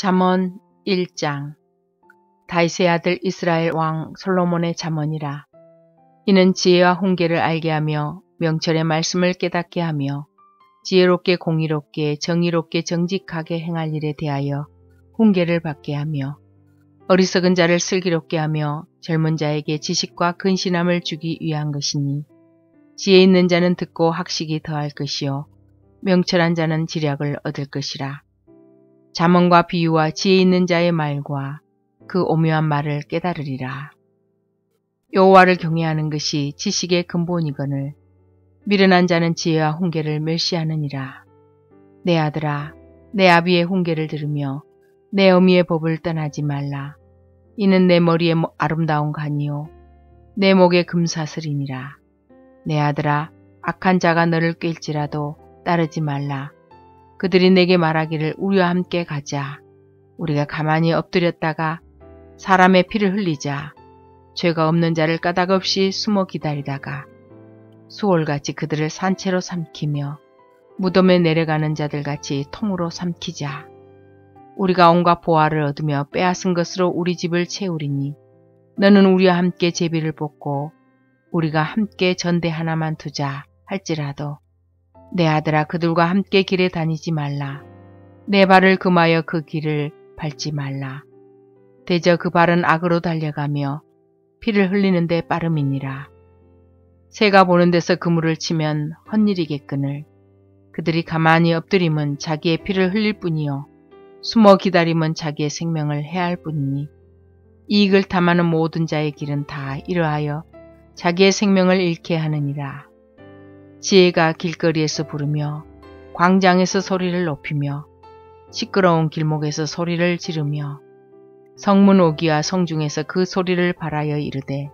잠언 1장. 다윗의 아들 이스라엘 왕 솔로몬의 잠언이라. 이는 지혜와 훈계를 알게 하며 명철의 말씀을 깨닫게 하며 지혜롭게 공의롭게 정의롭게 정직하게 행할 일에 대하여 훈계를 받게 하며 어리석은 자를 슬기롭게 하며 젊은 자에게 지식과 근신함을 주기 위한 것이니, 지혜 있는 자는 듣고 학식이 더할 것이요 명철한 자는 지략을 얻을 것이라. 잠언과 비유와 지혜 있는 자의 말과 그 오묘한 말을 깨달으리라. 여호와를 경외하는 것이 지식의 근본이거늘 미련한 자는 지혜와 훈계를 멸시하느니라. 내 아들아, 내 아비의 훈계를 들으며 내 어미의 법을 떠나지 말라. 이는 내 머리에 아름다운 간이요 내 목에 금사슬이니라. 내 아들아, 악한 자가 너를 꿰일지라도 따르지 말라. 그들이 내게 말하기를 우리와 함께 가자. 우리가 가만히 엎드렸다가 사람의 피를 흘리자. 죄가 없는 자를 까닭없이 숨어 기다리다가 수월같이 그들을 산채로 삼키며 무덤에 내려가는 자들같이 통으로 삼키자. 우리가 온갖 보화를 얻으며 빼앗은 것으로 우리 집을 채우리니 너는 우리와 함께 제비를 뽑고 우리가 함께 전대 하나만 두자 할지라도 내 아들아, 그들과 함께 길에 다니지 말라. 내 발을 금하여 그 길을 밟지 말라. 대저 그 발은 악으로 달려가며 피를 흘리는 데 빠름이니라. 새가 보는 데서 그물을 치면 헛일이겠거늘 그들이 가만히 엎드림은 자기의 피를 흘릴 뿐이요 숨어 기다림은 자기의 생명을 해할 뿐이니, 이익을 탐하는 모든 자의 길은 다 이러하여 자기의 생명을 잃게 하느니라. 지혜가 길거리에서 부르며 광장에서 소리를 높이며 시끄러운 길목에서 소리를 지르며 성문 오기와 성중에서 그 소리를 발하여 이르되,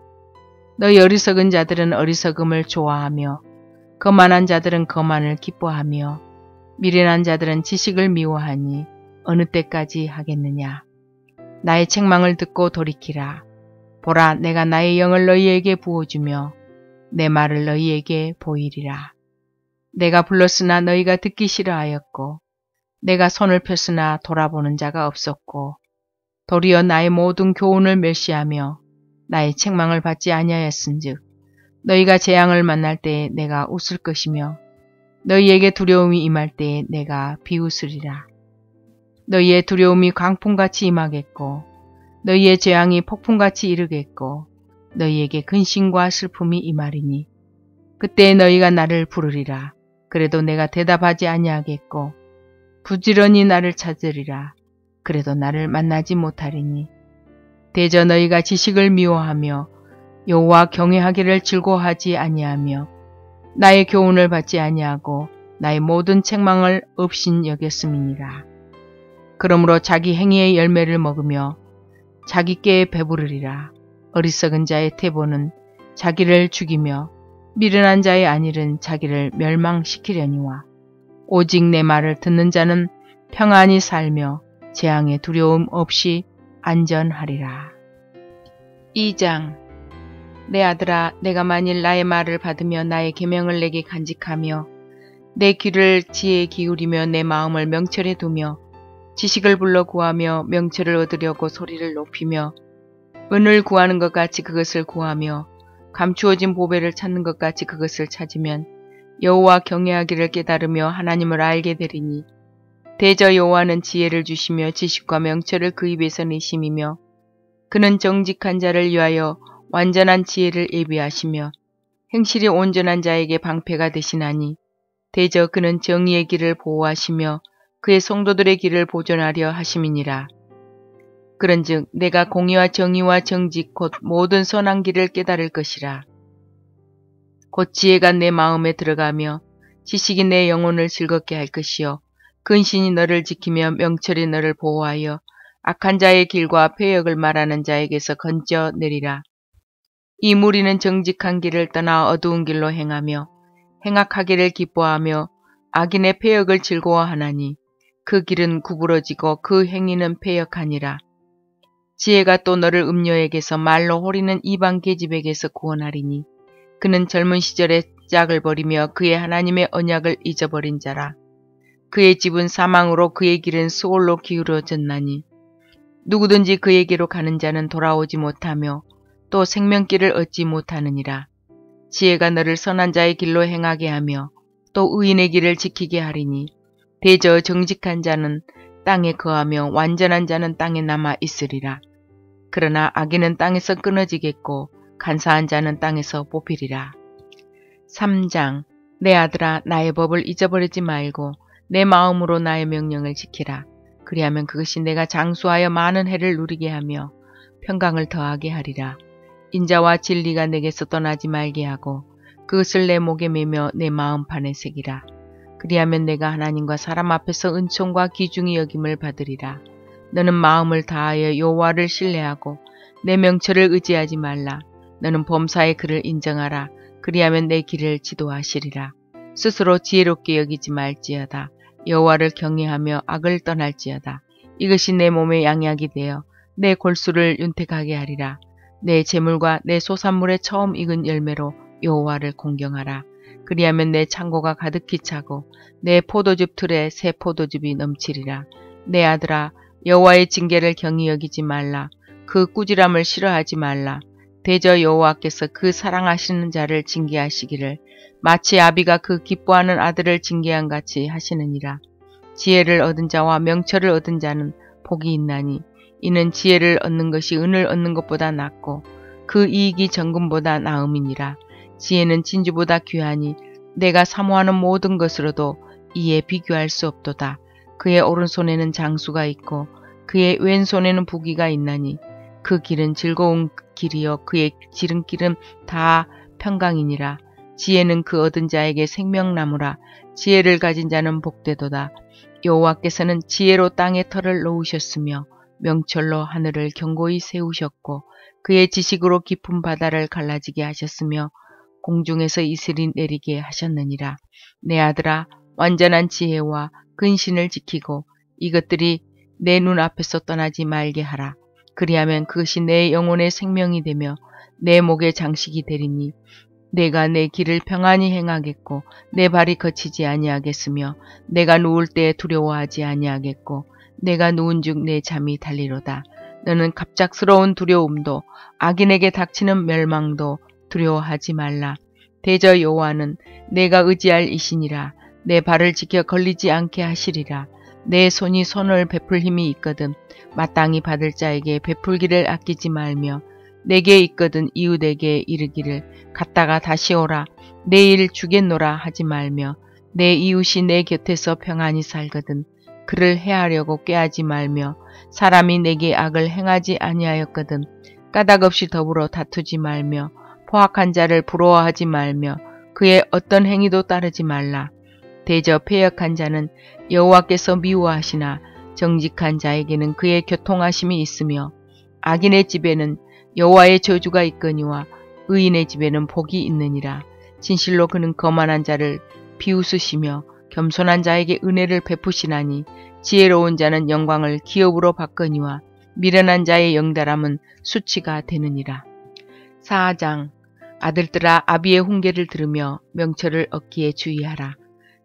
너희 어리석은 자들은 어리석음을 좋아하며 거만한 자들은 거만을 기뻐하며 미련한 자들은 지식을 미워하니 어느 때까지 하겠느냐. 나의 책망을 듣고 돌이키라. 보라, 내가 나의 영을 너희에게 부어주며 내 말을 너희에게 보이리라. 내가 불렀으나 너희가 듣기 싫어하였고 내가 손을 폈으나 돌아보는 자가 없었고 도리어 나의 모든 교훈을 멸시하며 나의 책망을 받지 아니하였은즉 너희가 재앙을 만날 때에 내가 웃을 것이며 너희에게 두려움이 임할 때에 내가 비웃으리라. 너희의 두려움이 광풍같이 임하겠고 너희의 재앙이 폭풍같이 이르겠고 너희에게 근심과 슬픔이 임하리니 그때 너희가 나를 부르리라. 그래도 내가 대답하지 아니하겠고 부지런히 나를 찾으리라. 그래도 나를 만나지 못하리니 대저 너희가 지식을 미워하며 여호와 경외하기를 즐거워하지 아니하며 나의 교훈을 받지 아니하고 나의 모든 책망을 없인 여겼음이니라. 그러므로 자기 행위의 열매를 먹으며 자기께 배부르리라. 어리석은 자의 태보는 자기를 죽이며 미련한 자의 안일은 자기를 멸망시키려니와 오직 내 말을 듣는 자는 평안히 살며 재앙의 두려움 없이 안전하리라. 2장. 내 아들아, 내가 만일 나의 말을 받으며 나의 계명을 내게 간직하며 내 귀를 지혜에 기울이며 내 마음을 명철에 두며 지식을 불러 구하며 명철을 얻으려고 소리를 높이며 은을 구하는 것 같이 그것을 구하며 감추어진 보배를 찾는 것 같이 그것을 찾으면 여호와 경외하기를 깨달으며 하나님을 알게 되리니, 대저 여호와는 지혜를 주시며 지식과 명철을 그 입에서 내심이며 그는 정직한 자를 위하여 완전한 지혜를 예비하시며 행실이 온전한 자에게 방패가 되시나니, 대저 그는 정의의 길을 보호하시며 그의 성도들의 길을 보존하려 하심이니라. 그런즉 내가 공의와 정의와 정직 곧 모든 선한 길을 깨달을 것이라. 곧 지혜가 내 마음에 들어가며 지식이 내 영혼을 즐겁게 할 것이요 근신이 너를 지키며 명철이 너를 보호하여 악한 자의 길과 패역을 말하는 자에게서 건져내리라. 이 무리는 정직한 길을 떠나 어두운 길로 행하며 행악하기를 기뻐하며 악인의 패역을 즐거워하나니 그 길은 구부러지고 그 행위는 패역하니라. 지혜가 또 너를 음녀에게서 말로 호리는 이방 계집에게서 구원하리니 그는 젊은 시절에 짝을 버리며 그의 하나님의 언약을 잊어버린 자라. 그의 집은 사망으로 그의 길은 수올로 기울어졌나니 누구든지 그에게로 가는 자는 돌아오지 못하며 또 생명길을 얻지 못하느니라. 지혜가 너를 선한 자의 길로 행하게 하며 또 의인의 길을 지키게 하리니 대저 정직한 자는 땅에 거하며 완전한 자는 땅에 남아 있으리라. 그러나 악인은 땅에서 끊어지겠고 간사한 자는 땅에서 뽑히리라. 3장. 내 아들아, 나의 법을 잊어버리지 말고 내 마음으로 나의 명령을 지키라. 그리하면 그것이 내가 장수하여 많은 해를 누리게 하며 평강을 더하게 하리라. 인자와 진리가 내게서 떠나지 말게 하고 그것을 내 목에 매며 내 마음판에 새기라. 그리하면 내가 하나님과 사람 앞에서 은총과 귀중히 여김을 받으리라. 너는 마음을 다하여 여호와를 신뢰하고 내 명철을 의지하지 말라. 너는 범사의 그를 인정하라. 그리하면 내 길을 지도하시리라. 스스로 지혜롭게 여기지 말지어다. 여호와를 경외하며 악을 떠날지어다. 이것이 내 몸의 양약이 되어 내 골수를 윤택하게 하리라. 내 재물과 내 소산물의 처음 익은 열매로 여호와를 공경하라. 그리하면 내 창고가 가득히 차고 내 포도즙 틀에 새 포도즙이 넘치리라. 내 아들아, 여호와의 징계를 경히 여기지 말라. 그 꾸지람을 싫어하지 말라. 대저 여호와께서 그 사랑하시는 자를 징계하시기를 마치 아비가 그 기뻐하는 아들을 징계한 같이 하시느니라. 지혜를 얻은 자와 명철을 얻은 자는 복이 있나니 이는 지혜를 얻는 것이 은을 얻는 것보다 낫고 그 이익이 정금보다 나음이니라. 지혜는 진주보다 귀하니 내가 사모하는 모든 것으로도 이에 비교할 수 없도다. 그의 오른손에는 장수가 있고 그의 왼손에는 부귀가 있나니 그 길은 즐거운 길이요 그의 지름길은 다 평강이니라. 지혜는 그 얻은 자에게 생명나무라. 지혜를 가진 자는 복되도다. 여호와께서는 지혜로 땅에 털을 놓으셨으며 명철로 하늘을 견고히 세우셨고 그의 지식으로 깊은 바다를 갈라지게 하셨으며 공중에서 이슬이 내리게 하셨느니라. 내 아들아, 완전한 지혜와 근신을 지키고 이것들이 내 눈앞에서 떠나지 말게 하라. 그리하면 그것이 내 영혼의 생명이 되며 내 목의 장식이 되리니 내가 내 길을 평안히 행하겠고 내 발이 거치지 아니하겠으며 내가 누울 때에 두려워하지 아니하겠고 내가 누운즉 내 잠이 달리로다. 너는 갑작스러운 두려움도 악인에게 닥치는 멸망도 두려워하지 말라. 대저 여호와는 내가 의지할 이시니라. 내 발을 지켜 걸리지 않게 하시리라. 내 손이 손을 베풀 힘이 있거든 마땅히 받을 자에게 베풀기를 아끼지 말며 내게 있거든 이웃에게 이르기를 갔다가 다시 오라 내일 주겠노라 하지 말며 내 이웃이 내 곁에서 평안히 살거든 그를 해하려고 꾀하지 말며 사람이 내게 악을 행하지 아니하였거든 까닭없이 더불어 다투지 말며 포악한 자를 부러워하지 말며 그의 어떤 행위도 따르지 말라. 대저 패역한 자는 여호와께서 미워하시나 정직한 자에게는 그의 교통하심이 있으며 악인의 집에는 여호와의 저주가 있거니와 의인의 집에는 복이 있느니라. 진실로 그는 거만한 자를 비웃으시며 겸손한 자에게 은혜를 베푸시나니 지혜로운 자는 영광을 기업으로 받거니와 미련한 자의 영달함은 수치가 되느니라. 4장. 아들들아, 아비의 훈계를 들으며 명철을 얻기에 주의하라.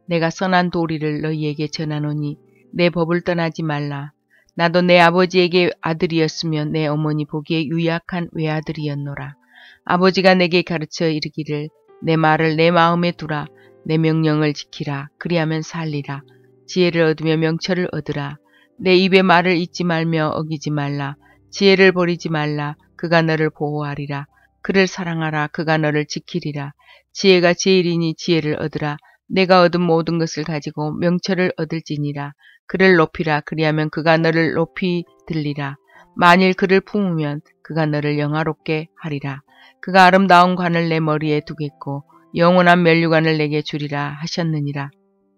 내가 선한 도리를 너희에게 전하노니 내 법을 떠나지 말라. 나도 내 아버지에게 아들이었으며 내 어머니 보기에 유약한 외아들이었노라. 아버지가 내게 가르쳐 이르기를 내 말을 내 마음에 두라. 내 명령을 지키라. 그리하면 살리라. 지혜를 얻으며 명철을 얻으라. 내 입의 말을 잊지 말며 어기지 말라. 지혜를 버리지 말라. 그가 너를 보호하리라. 그를 사랑하라. 그가 너를 지키리라. 지혜가 제일이니 지혜를 얻으라. 내가 얻은 모든 것을 가지고 명철을 얻을지니라. 그를 높이라. 그리하면 그가 너를 높이 들리라. 만일 그를 품으면 그가 너를 영화롭게 하리라. 그가 아름다운 관을 내 머리에 두겠고 영원한 면류관을 내게 주리라 하셨느니라.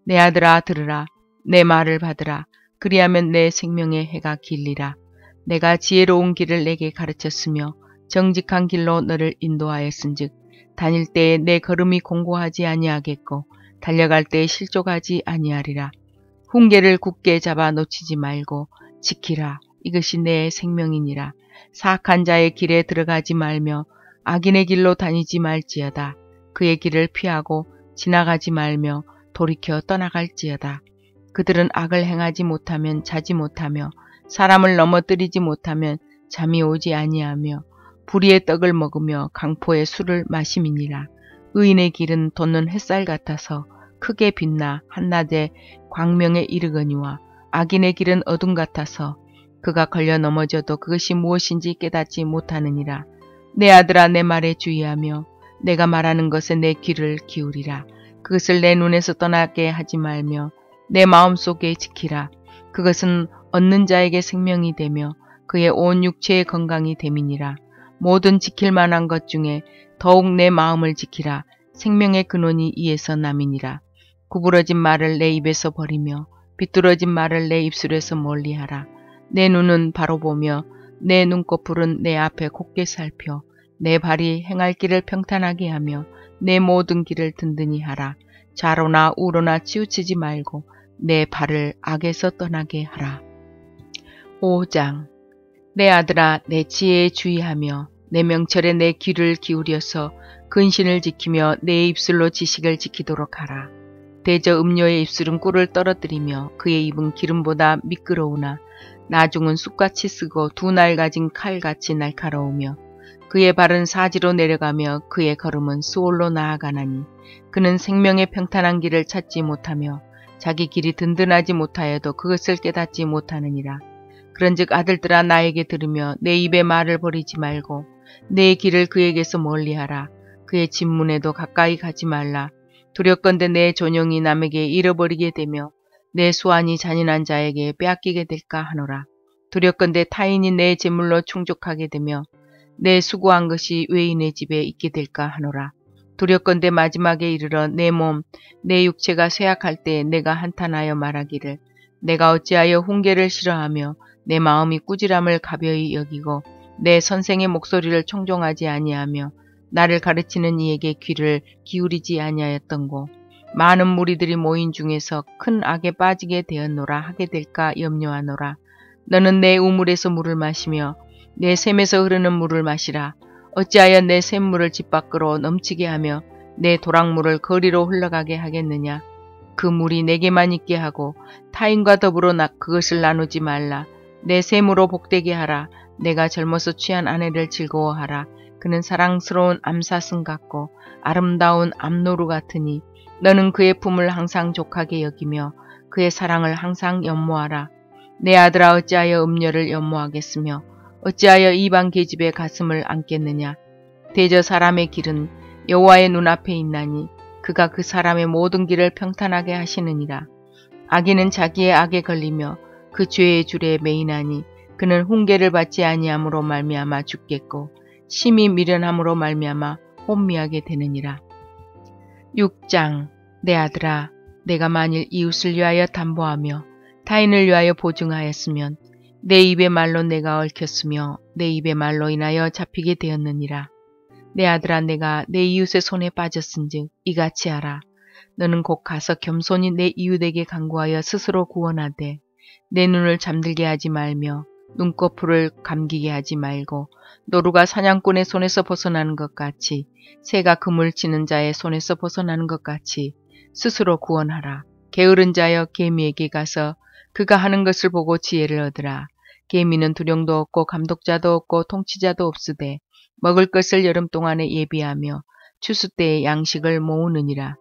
내 아들아, 들으라. 내 말을 받으라. 그리하면 내 생명의 해가 길리라. 내가 지혜로운 길을 내게 가르쳤으며 정직한 길로 너를 인도하였은즉 다닐 때에 내 걸음이 공고하지 아니하겠고 달려갈 때에 실족하지 아니하리라. 훈계를 굳게 잡아 놓치지 말고 지키라. 이것이 내 생명이니라. 사악한 자의 길에 들어가지 말며 악인의 길로 다니지 말지어다. 그의 길을 피하고 지나가지 말며 돌이켜 떠나갈지어다. 그들은 악을 행하지 못하면 자지 못하며 사람을 넘어뜨리지 못하면 잠이 오지 아니하며 불의의 떡을 먹으며 강포의 술을 마심이니라. 의인의 길은 돋는 햇살 같아서 크게 빛나 한낮에 광명에 이르거니와 악인의 길은 어둠 같아서 그가 걸려 넘어져도 그것이 무엇인지 깨닫지 못하느니라. 내 아들아, 내 말에 주의하며 내가 말하는 것에 내 귀를 기울이라. 그것을 내 눈에서 떠나게 하지 말며 내 마음속에 지키라. 그것은 얻는 자에게 생명이 되며 그의 온 육체의 건강이 됨이니라. 모든 지킬 만한 것 중에 더욱 내 마음을 지키라. 생명의 근원이 이에서 남이니라. 구부러진 말을 내 입에서 버리며 비뚤어진 말을 내 입술에서 멀리하라. 내 눈은 바로 보며 내 눈꺼풀은 내 앞에 곱게 살펴 내 발이 행할 길을 평탄하게 하며 내 모든 길을 든든히 하라. 좌로나 우로나 치우치지 말고 내 발을 악에서 떠나게 하라. 5장. 내 아들아, 내 지혜에 주의하며 내 명철에 내 귀를 기울여서 근신을 지키며 내 입술로 지식을 지키도록 하라. 대저 음료의 입술은 꿀을 떨어뜨리며 그의 입은 기름보다 미끄러우나 나중은 쑥같이 쓰고 두 날 가진 칼같이 날카로우며 그의 발은 사지로 내려가며 그의 걸음은 수월로 나아가나니 그는 생명의 평탄한 길을 찾지 못하며 자기 길이 든든하지 못하여도 그것을 깨닫지 못하느니라. 그런즉 아들들아, 나에게 들으며 내 입의 말을 버리지 말고 내 길을 그에게서 멀리하라. 그의 진문에도 가까이 가지 말라. 두렵건대 내 존영이 남에게 잃어버리게 되며 내 수완이 잔인한 자에게 빼앗기게 될까 하노라. 두렵건대 타인이 내 재물로 충족하게 되며 내 수고한 것이 외인의 집에 있게 될까 하노라. 두렵건대 마지막에 이르러 내 몸, 내 육체가 쇠약할 때 내가 한탄하여 말하기를 내가 어찌하여 훈계를 싫어하며 내 마음이 꾸지람을 가벼이 여기고 내 선생의 목소리를 청종하지 아니하며 나를 가르치는 이에게 귀를 기울이지 아니하였던고. 많은 무리들이 모인 중에서 큰 악에 빠지게 되었노라 하게 될까 염려하노라. 너는 내 우물에서 물을 마시며 내 샘에서 흐르는 물을 마시라. 어찌하여 내 샘물을 집 밖으로 넘치게 하며 내 도랑물을 거리로 흘러가게 하겠느냐. 그 물이 내게만 있게 하고 타인과 더불어 그것을 나누지 말라. 내 샘으로 복되게 하라. 내가 젊어서 취한 아내를 즐거워하라. 그는 사랑스러운 암사슴 같고 아름다운 암노루 같으니 너는 그의 품을 항상 족하게 여기며 그의 사랑을 항상 연모하라. 내 아들아, 어찌하여 음녀를 연모하겠으며 어찌하여 이방 계집의 가슴을 안겠느냐. 대저 사람의 길은 여호와의 눈앞에 있나니 그가 그 사람의 모든 길을 평탄하게 하시느니라. 악인은 자기의 악에 걸리며 그 죄의 줄에 매이나니 그는 훈계를 받지 아니함으로 말미암아 죽겠고 심히 미련함으로 말미암아 혼미하게 되느니라. 6장. 내 아들아, 내가 만일 이웃을 위하여 담보하며 타인을 위하여 보증하였으면 내 입의 말로 내가 얽혔으며 내 입의 말로 인하여 잡히게 되었느니라. 내 아들아, 내가 내 이웃의 손에 빠졌은즉 이같이 하라. 너는 곧 가서 겸손히 내 이웃에게 간구하여 스스로 구원하되 내 눈을 잠들게 하지 말며 눈꺼풀을 감기게 하지 말고 노루가 사냥꾼의 손에서 벗어나는 것 같이 새가 그물 치는 자의 손에서 벗어나는 것 같이 스스로 구원하라. 게으른 자여, 개미에게 가서 그가 하는 것을 보고 지혜를 얻으라. 개미는 두령도 없고 감독자도 없고 통치자도 없으되 먹을 것을 여름 동안에 예비하며 추수 때에 양식을 모으느니라.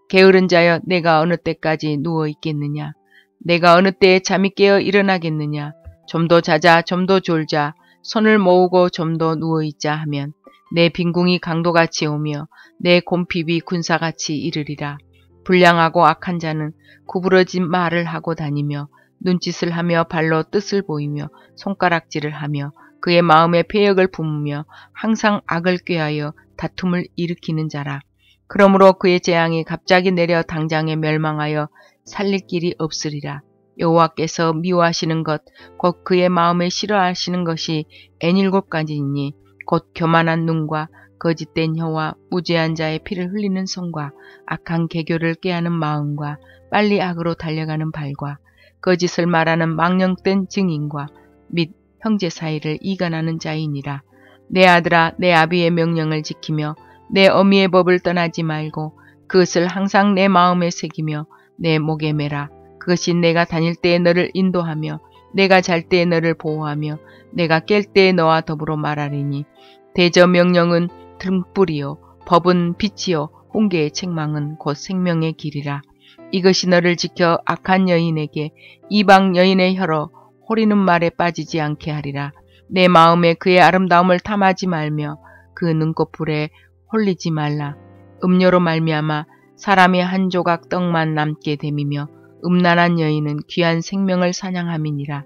게으른 자여, 내가 어느 때까지 누워 있겠느냐. 내가 어느 때에 잠이 깨어 일어나겠느냐. 좀 더 자자, 좀 더 졸자, 손을 모으고 좀 더 누워있자 하면 내 빈궁이 강도같이 오며 내 곰핍이 군사같이 이르리라. 불량하고 악한 자는 구부러진 말을 하고 다니며 눈짓을 하며 발로 뜻을 보이며 손가락질을 하며 그의 마음에 패역을 품으며 항상 악을 꾀하여 다툼을 일으키는 자라. 그러므로 그의 재앙이 갑자기 내려 당장에 멸망하여 살릴 길이 없으리라. 여호와께서 미워하시는 것, 곧 그의 마음에 싫어하시는 것이 N7 가지이니 곧 교만한 눈과 거짓된 혀와 무죄한 자의 피를 흘리는 손과 악한 계교를 꾀하는 마음과 빨리 악으로 달려가는 발과 거짓을 말하는 망령된 증인과 및 형제 사이를 이간하는 자이니라. 내 아들아, 내 아비의 명령을 지키며 내 어미의 법을 떠나지 말고 그것을 항상 내 마음에 새기며 내 목에 매라. 그것이 내가 다닐 때에 너를 인도하며 내가 잘 때에 너를 보호하며 내가 깰 때에 너와 더불어 말하리니 대저 명령은 등불이요 법은 빛이요 훈계의 책망은 곧 생명의 길이라. 이것이 너를 지켜 악한 여인에게 이방 여인의 혀로 호리는 말에 빠지지 않게 하리라. 내 마음에 그의 아름다움을 탐하지 말며 그 눈꺼풀에 홀리지 말라. 음료로 말미암아 사람이 한 조각 떡만 남게 됨이며 음란한 여인은 귀한 생명을 사냥함이니라.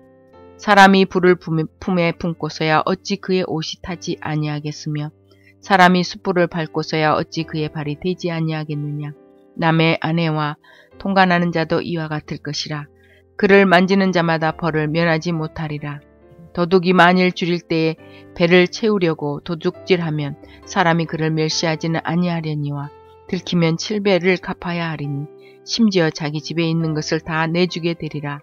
사람이 불을 품에 품고서야 어찌 그의 옷이 타지 아니하겠으며 사람이 숯불을 밟고서야 어찌 그의 발이 되지 아니하겠느냐. 남의 아내와 통관하는 자도 이와 같을 것이라. 그를 만지는 자마다 벌을 면하지 못하리라. 도둑이 만일 줄일 때에 배를 채우려고 도둑질하면 사람이 그를 멸시하지는 아니하려니와 들키면 7배를 갚아야 하리니 심지어 자기 집에 있는 것을 다 내주게 되리라.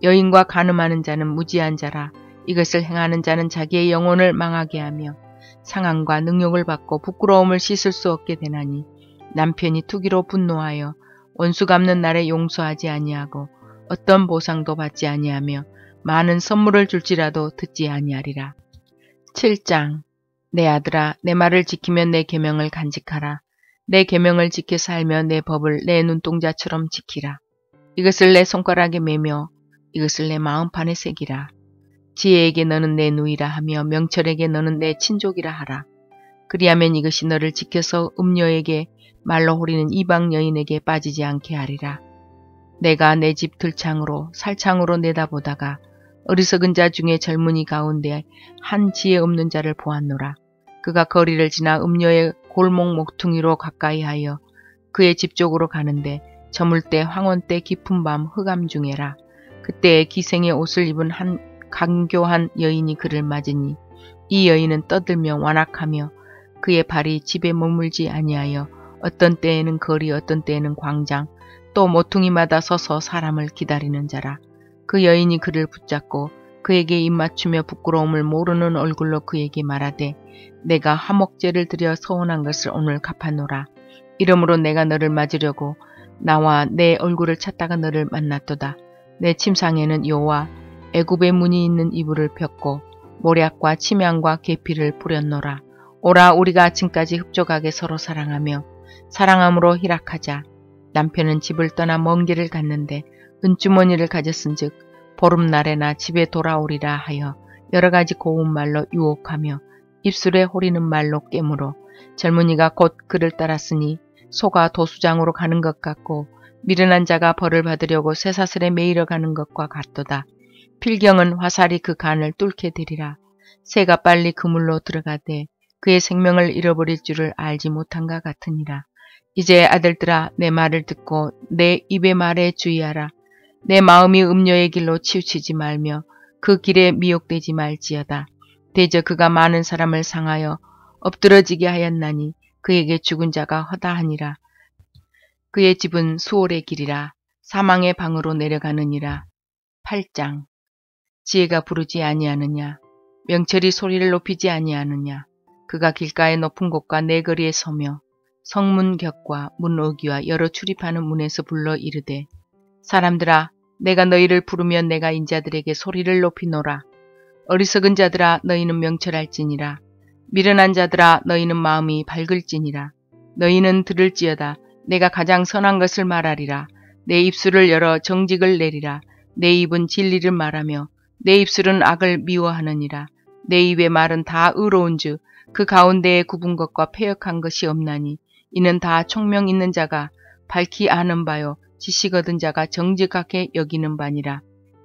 여인과 간음하는 자는 무지한 자라. 이것을 행하는 자는 자기의 영혼을 망하게 하며 상함과 능욕을 받고 부끄러움을 씻을 수 없게 되나니 남편이 투기로 분노하여 원수 갚는 날에 용서하지 아니하고 어떤 보상도 받지 아니하며 많은 선물을 줄지라도 듣지 아니하리라. 7장. 내 아들아, 내 말을 지키면 내 계명을 간직하라. 내 계명을 지켜 살며 내 법을 내 눈동자처럼 지키라. 이것을 내 손가락에 매며 이것을 내 마음판에 새기라. 지혜에게 너는 내 누이라 하며 명철에게 너는 내 친족이라 하라. 그리하면 이것이 너를 지켜서 음녀에게 말로 호리는 이방 여인에게 빠지지 않게 하리라. 내가 내 집 들창으로 살창으로 내다보다가 어리석은 자 중에 젊은이 가운데 한 지혜 없는 자를 보았노라. 그가 거리를 지나 음녀의 골목 목퉁이로 가까이 하여 그의 집 쪽으로 가는데 저물 때 황혼 때 깊은 밤 흑암 중에라. 그때에 기생의 옷을 입은 한 강교한 여인이 그를 맞으니 이 여인은 떠들며 완악하며 그의 발이 집에 머물지 아니하여 어떤 때에는 거리 어떤 때에는 광장 또 모퉁이마다 서서 사람을 기다리는 자라. 그 여인이 그를 붙잡고 그에게 입맞추며 부끄러움을 모르는 얼굴로 그에게 말하되 내가 화목제를 드려 서운한 것을 오늘 갚아노라. 이러므로 내가 너를 맞으려고 나와 내 얼굴을 찾다가 너를 만났도다. 내 침상에는 요와 애굽의 문이 있는 이불을 폈고 모략과 침향과 계피를 뿌렸노라. 오라 우리가 아침까지 흡족하게 서로 사랑하며 사랑함으로 희락하자. 남편은 집을 떠나 먼 길을 갔는데 은주머니를 가졌은즉 보름날에나 집에 돌아오리라 하여 여러 가지 고운 말로 유혹하며 입술에 호리는 말로 깨물어 젊은이가 곧 그를 따랐으니 소가 도수장으로 가는 것 같고 미련한 자가 벌을 받으려고 쇠사슬에 매이러 가는 것과 같도다. 필경은 화살이 그 간을 뚫게 되리라. 새가 빨리 그물로 들어가되 그의 생명을 잃어버릴 줄을 알지 못한가 같으니라. 이제 아들들아 내 말을 듣고 내 입의 말에 주의하라. 내 마음이 음녀의 길로 치우치지 말며 그 길에 미혹되지 말지어다. 대저 그가 많은 사람을 상하여 엎드러지게 하였나니 그에게 죽은 자가 허다하니라. 그의 집은 수월의 길이라 사망의 방으로 내려가느니라. 8장. 지혜가 부르지 아니하느냐. 명철이 소리를 높이지 아니하느냐. 그가 길가의 높은 곳과 내거리에 서며 성문 격과 문 어귀와 여러 출입하는 문에서 불러 이르되 사람들아 내가 너희를 부르면 내가 인자들에게 소리를 높이노라. 어리석은 자들아 너희는 명철할지니라. 미련한 자들아 너희는 마음이 밝을지니라. 너희는 들을지어다. 내가 가장 선한 것을 말하리라. 내 입술을 열어 정직을 내리라. 내 입은 진리를 말하며 내 입술은 악을 미워하느니라. 내 입의 말은 다 의로운즉 그 가운데에 굽은 것과 패역한 것이 없나니 이는 다 총명 있는 자가 밝히 아는 바요 지식 얻은 자가 정직하게 여기는 바니라.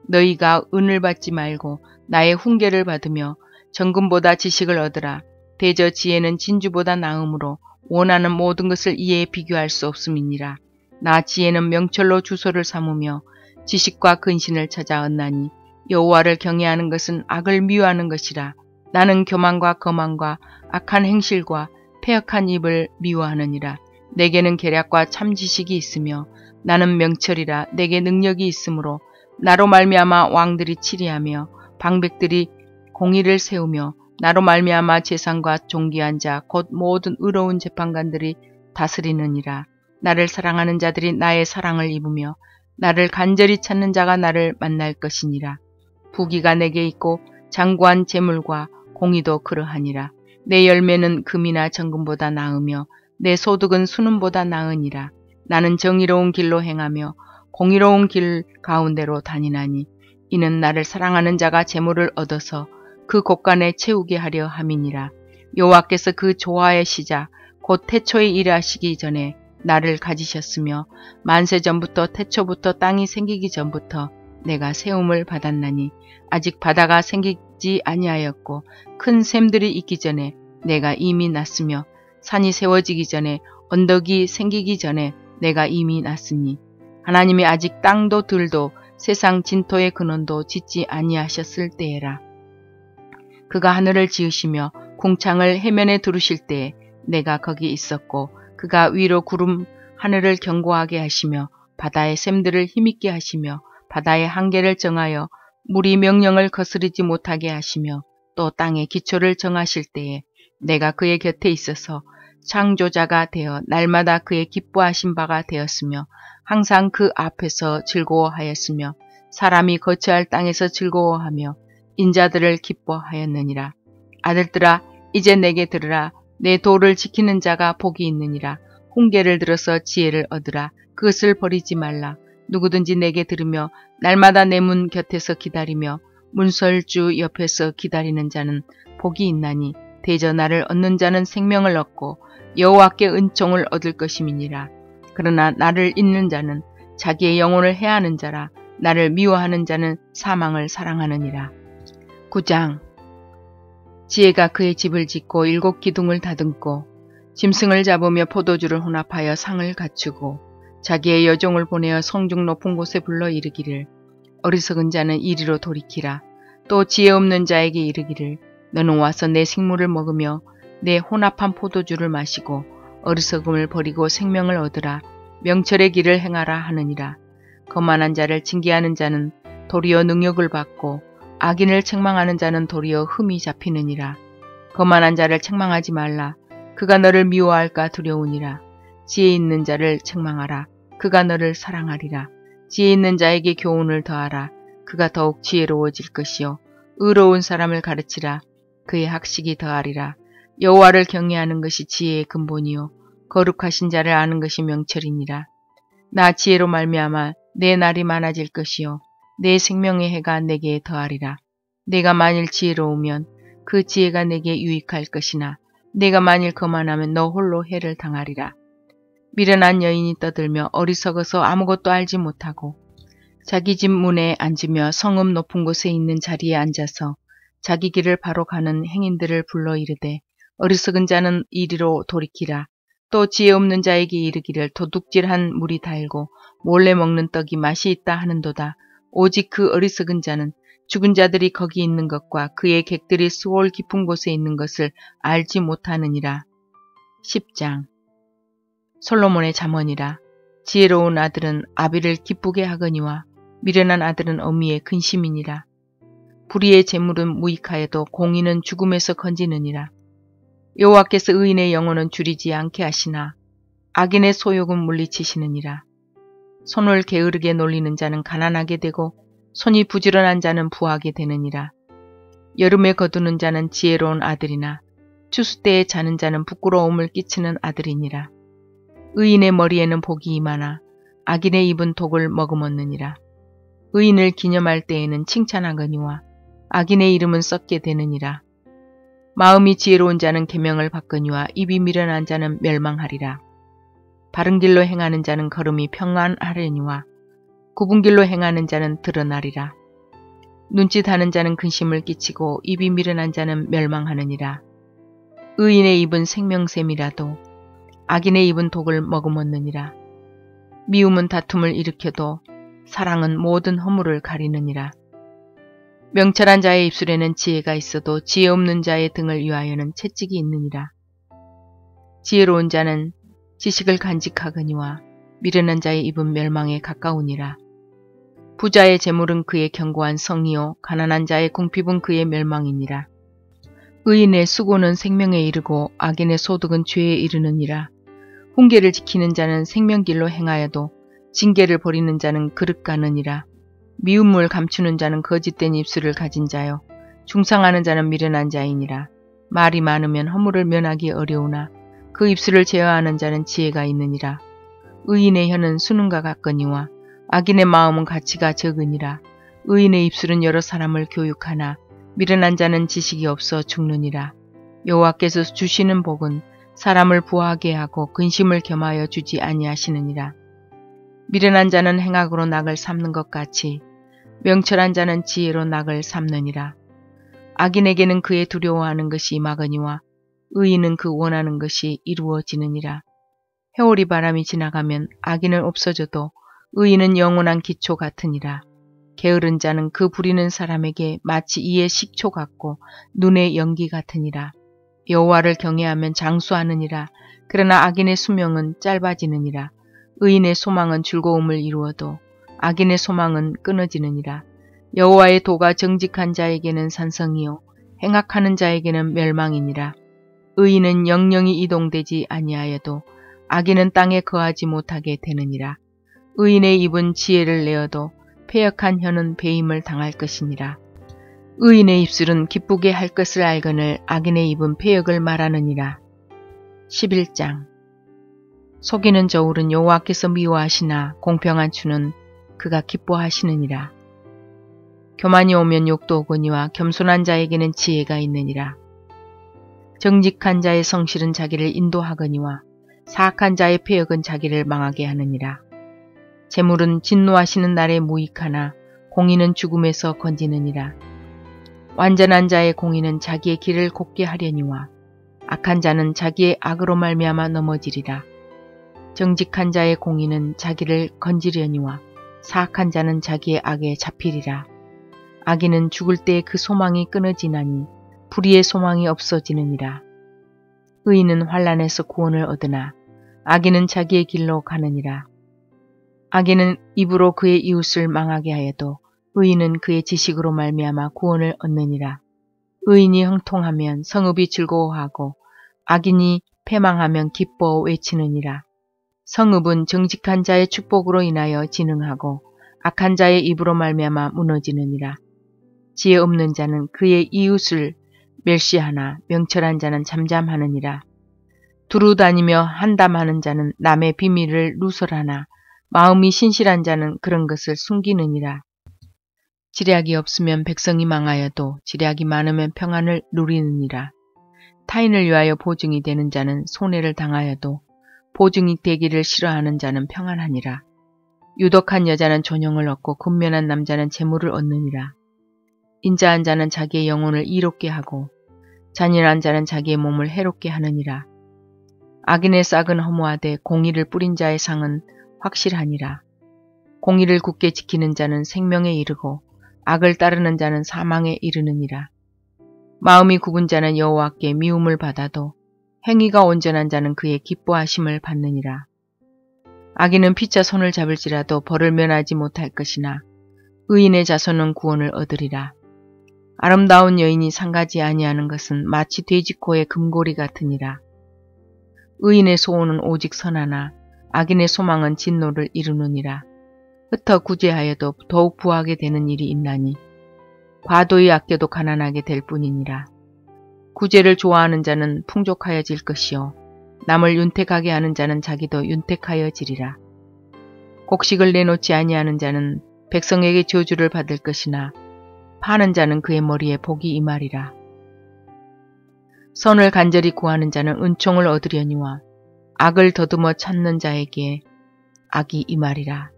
너희가 은을 받지 말고 나의 훈계를 받으며 정금보다 지식을 얻으라. 대저 지혜는 진주보다 나음으로 원하는 모든 것을 이에 비교할 수 없음이니라. 나 지혜는 명철로 주소를 삼으며 지식과 근신을 찾아 얻나니 여호와를 경외하는 것은 악을 미워하는 것이라. 나는 교만과 거만과 악한 행실과 패역한 입을 미워하느니라. 내게는 계략과 참 지식이 있으며 나는 명철이라. 내게 능력이 있으므로 나로 말미암아 왕들이 치리하며 방백들이 공의를 세우며 나로 말미암아 재상과 존귀한 자 곧 모든 의로운 재판관들이 다스리느니라. 나를 사랑하는 자들이 나의 사랑을 입으며 나를 간절히 찾는 자가 나를 만날 것이니라. 부귀가 내게 있고 장구한 재물과 공의도 그러하니라. 내 열매는 금이나 정금보다 나으며 내 소득은 순음보다 나으니라. 나는 정의로운 길로 행하며 공의로운 길 가운데로 다니나니 이는 나를 사랑하는 자가 재물을 얻어서 그 곳간에 채우게 하려 함이니라. 여호와께서 그 조화의 시작 곧 태초에 일하시기 전에 나를 가지셨으며 만세 전부터 태초부터 땅이 생기기 전부터 내가 세움을 받았나니 아직 바다가 생기지 아니하였고 큰 샘들이 있기 전에 내가 이미 났으며 산이 세워지기 전에 언덕이 생기기 전에 내가 이미 났으니 하나님이 아직 땅도 들도 세상 진토의 근원도 짓지 아니하셨을 때에라. 그가 하늘을 지으시며 궁창을 해면에 두르실 때에 내가 거기 있었고 그가 위로 구름 하늘을 견고하게 하시며 바다의 샘들을 힘있게 하시며 바다의 한계를 정하여 물이 명령을 거스르지 못하게 하시며 또 땅의 기초를 정하실 때에 내가 그의 곁에 있어서 창조자가 되어 날마다 그의 기뻐하신 바가 되었으며 항상 그 앞에서 즐거워하였으며 사람이 거처할 땅에서 즐거워하며 인자들을 기뻐하였느니라. 아들들아 이제 내게 들으라. 내 도를 지키는 자가 복이 있느니라. 훈계를 들어서 지혜를 얻으라. 그것을 버리지 말라. 누구든지 내게 들으며 날마다 내 문 곁에서 기다리며 문설주 옆에서 기다리는 자는 복이 있나니 대저 나를 얻는 자는 생명을 얻고 여호와께 은총을 얻을 것임이니라. 그러나 나를 잊는 자는 자기의 영혼을 해하는 자라. 나를 미워하는 자는 사망을 사랑하느니라. 9장. 지혜가 그의 집을 짓고 7 기둥을 다듬고 짐승을 잡으며 포도주를 혼합하여 상을 갖추고 자기의 여종을 보내어 성중 높은 곳에 불러 이르기를 어리석은 자는 이리로 돌이키라. 또 지혜 없는 자에게 이르기를 너는 와서 내 식물을 먹으며 내 혼합한 포도주를 마시고 어리석음을 버리고 생명을 얻으라. 명철의 길을 행하라 하느니라. 거만한 자를 징계하는 자는 도리어 능욕을 받고 악인을 책망하는 자는 도리어 흠이 잡히느니라. 거만한 자를 책망하지 말라. 그가 너를 미워할까 두려우니라. 지혜 있는 자를 책망하라. 그가 너를 사랑하리라. 지혜 있는 자에게 교훈을 더하라. 그가 더욱 지혜로워질 것이요. 의로운 사람을 가르치라. 그의 학식이 더하리라. 여호와를 경외하는 것이 지혜의 근본이요. 거룩하신 자를 아는 것이 명철이니라. 나 지혜로 말미암아 내 날이 많아질 것이요. 내 생명의 해가 내게 더하리라. 내가 만일 지혜로우면 그 지혜가 내게 유익할 것이나 내가 만일 거만하면 너 홀로 해를 당하리라. 미련한 여인이 떠들며 어리석어서 아무것도 알지 못하고 자기 집 문에 앉으며 성읍 높은 곳에 있는 자리에 앉아서 자기 길을 바로 가는 행인들을 불러 이르되 어리석은 자는 이리로 돌이키라. 또 지혜 없는 자에게 이르기를 도둑질한 물이 달고 몰래 먹는 떡이 맛이 있다 하는도다. 오직 그 어리석은 자는 죽은 자들이 거기 있는 것과 그의 객들이 수월 깊은 곳에 있는 것을 알지 못하느니라. 10장. 솔로몬의 잠언이라. 지혜로운 아들은 아비를 기쁘게 하거니와 미련한 아들은 어미의 근심이니라. 불의의 재물은 무익하여도 공의는 죽음에서 건지느니라. 여호와께서 의인의 영혼은 줄이지 않게 하시나 악인의 소욕은 물리치시느니라. 손을 게으르게 놀리는 자는 가난하게 되고 손이 부지런한 자는 부하게 되느니라. 여름에 거두는 자는 지혜로운 아들이나 추수 때에 자는 자는 부끄러움을 끼치는 아들이니라. 의인의 머리에는 복이 임하나 악인의 입은 독을 머금었느니라. 의인을 기념할 때에는 칭찬하거니와 악인의 이름은 썩게 되느니라. 마음이 지혜로운 자는 계명을 받거니와 입이 미련한 자는 멸망하리라. 바른 길로 행하는 자는 걸음이 평안하려니와 굽은 길로 행하는 자는 드러나리라. 눈짓하는 자는 근심을 끼치고 입이 미련한 자는 멸망하느니라. 의인의 입은 생명샘이라도 악인의 입은 독을 머금었느니라. 미움은 다툼을 일으켜도 사랑은 모든 허물을 가리느니라. 명철한 자의 입술에는 지혜가 있어도 지혜 없는 자의 등을 위하여는 채찍이 있느니라. 지혜로운 자는 지식을 간직하거니와 미련한 자의 입은 멸망에 가까우니라. 부자의 재물은 그의 견고한 성이요 가난한 자의 궁핍은 그의 멸망이니라. 의인의 수고는 생명에 이르고 악인의 소득은 죄에 이르느니라. 훈계를 지키는 자는 생명길로 행하여도 징계를 버리는 자는 그릇 가느니라. 미움을 감추는 자는 거짓된 입술을 가진 자요. 중상하는 자는 미련한 자이니라. 말이 많으면 허물을 면하기 어려우나 그 입술을 제어하는 자는 지혜가 있느니라. 의인의 혀는 수능과 같거니와 악인의 마음은 가치가 적으니라. 의인의 입술은 여러 사람을 교육하나 미련한 자는 지식이 없어 죽느니라. 여호와께서 주시는 복은 사람을 부하게 하고 근심을 겸하여 주지 아니하시느니라. 미련한 자는 행악으로 낙을 삼는 것 같이 명철한 자는 지혜로 낙을 삼느니라. 악인에게는 그의 두려워하는 것이 임하거니와 의인은 그 원하는 것이 이루어지느니라. 회오리 바람이 지나가면 악인은 없어져도 의인은 영원한 기초 같으니라. 게으른 자는 그 부리는 사람에게 마치 이의 식초 같고 눈의 연기 같으니라. 여호와를 경외하면 장수하느니라. 그러나 악인의 수명은 짧아지느니라. 의인의 소망은 즐거움을 이루어도 악인의 소망은 끊어지느니라. 여호와의 도가 정직한 자에게는 산성이요 행악하는 자에게는 멸망이니라. 의인은 영영이 이동되지 아니하여도 악인은 땅에 거하지 못하게 되느니라. 의인의 입은 지혜를 내어도 패역한 혀는 배임을 당할 것이니라. 의인의 입술은 기쁘게 할 것을 알거늘 악인의 입은 패역을 말하느니라. 11장. 속이는 저울은 여호와께서 미워하시나 공평한 추는 그가 기뻐하시느니라. 교만이 오면 욕도 오거니와 겸손한 자에게는 지혜가 있느니라. 정직한 자의 성실은 자기를 인도하거니와 사악한 자의 패역은 자기를 망하게 하느니라. 재물은 진노하시는 날에 무익하나 공의는 죽음에서 건지느니라. 완전한 자의 공의는 자기의 길을 곱게 하려니와 악한 자는 자기의 악으로 말미암아 넘어지리라. 정직한 자의 공의는 자기를 건지려니와 사악한 자는 자기의 악에 잡히리라. 악인은 죽을 때 그 소망이 끊어지나니 불의의 소망이 없어지느니라. 의인은 환난에서 구원을 얻으나 악인은 자기의 길로 가느니라. 악인은 입으로 그의 이웃을 망하게 하여도 의인은 그의 지식으로 말미암아 구원을 얻느니라. 의인이 형통하면 성읍이 즐거워하고 악인이 패망하면 기뻐 외치느니라. 성읍은 정직한 자의 축복으로 인하여 진흥하고 악한 자의 입으로 말미암아 무너지느니라. 지혜 없는 자는 그의 이웃을 멸시하나 명철한 자는 잠잠하느니라. 두루 다니며 한담하는 자는 남의 비밀을 누설하나 마음이 신실한 자는 그런 것을 숨기느니라. 지략이 없으면 백성이 망하여도 지략이 많으면 평안을 누리느니라. 타인을 위하여 보증이 되는 자는 손해를 당하여도 보증이 되기를 싫어하는 자는 평안하니라. 유덕한 여자는 존영을 얻고 근면한 남자는 재물을 얻느니라. 인자한 자는 자기의 영혼을 이롭게 하고 잔인한 자는 자기의 몸을 해롭게 하느니라. 악인의 싹은 허무하되 공의를 뿌린 자의 상은 확실하니라. 공의를 굳게 지키는 자는 생명에 이르고 악을 따르는 자는 사망에 이르느니라. 마음이 굽은 자는 여호와께 미움을 받아도 행위가 온전한 자는 그의 기뻐하심을 받느니라. 악인은 피차 손을 잡을지라도 벌을 면하지 못할 것이나 의인의 자손은 구원을 얻으리라. 아름다운 여인이 상가지 아니하는 것은 마치 돼지코의 금고리 같으니라. 의인의 소원은 오직 선하나 악인의 소망은 진노를 이루느니라. 흩어 구제하여도 더욱 부하게 되는 일이 있나니 과도히 아껴도 가난하게 될 뿐이니라. 구제를 좋아하는 자는 풍족하여질 것이요 남을 윤택하게 하는 자는 자기도 윤택하여지리라. 곡식을 내놓지 아니하는 자는 백성에게 저주를 받을 것이나 파는 자는 그의 머리에 복이 임하리라. 선을 간절히 구하는 자는 은총을 얻으려니와 악을 더듬어 찾는 자에게 악이 임하리라.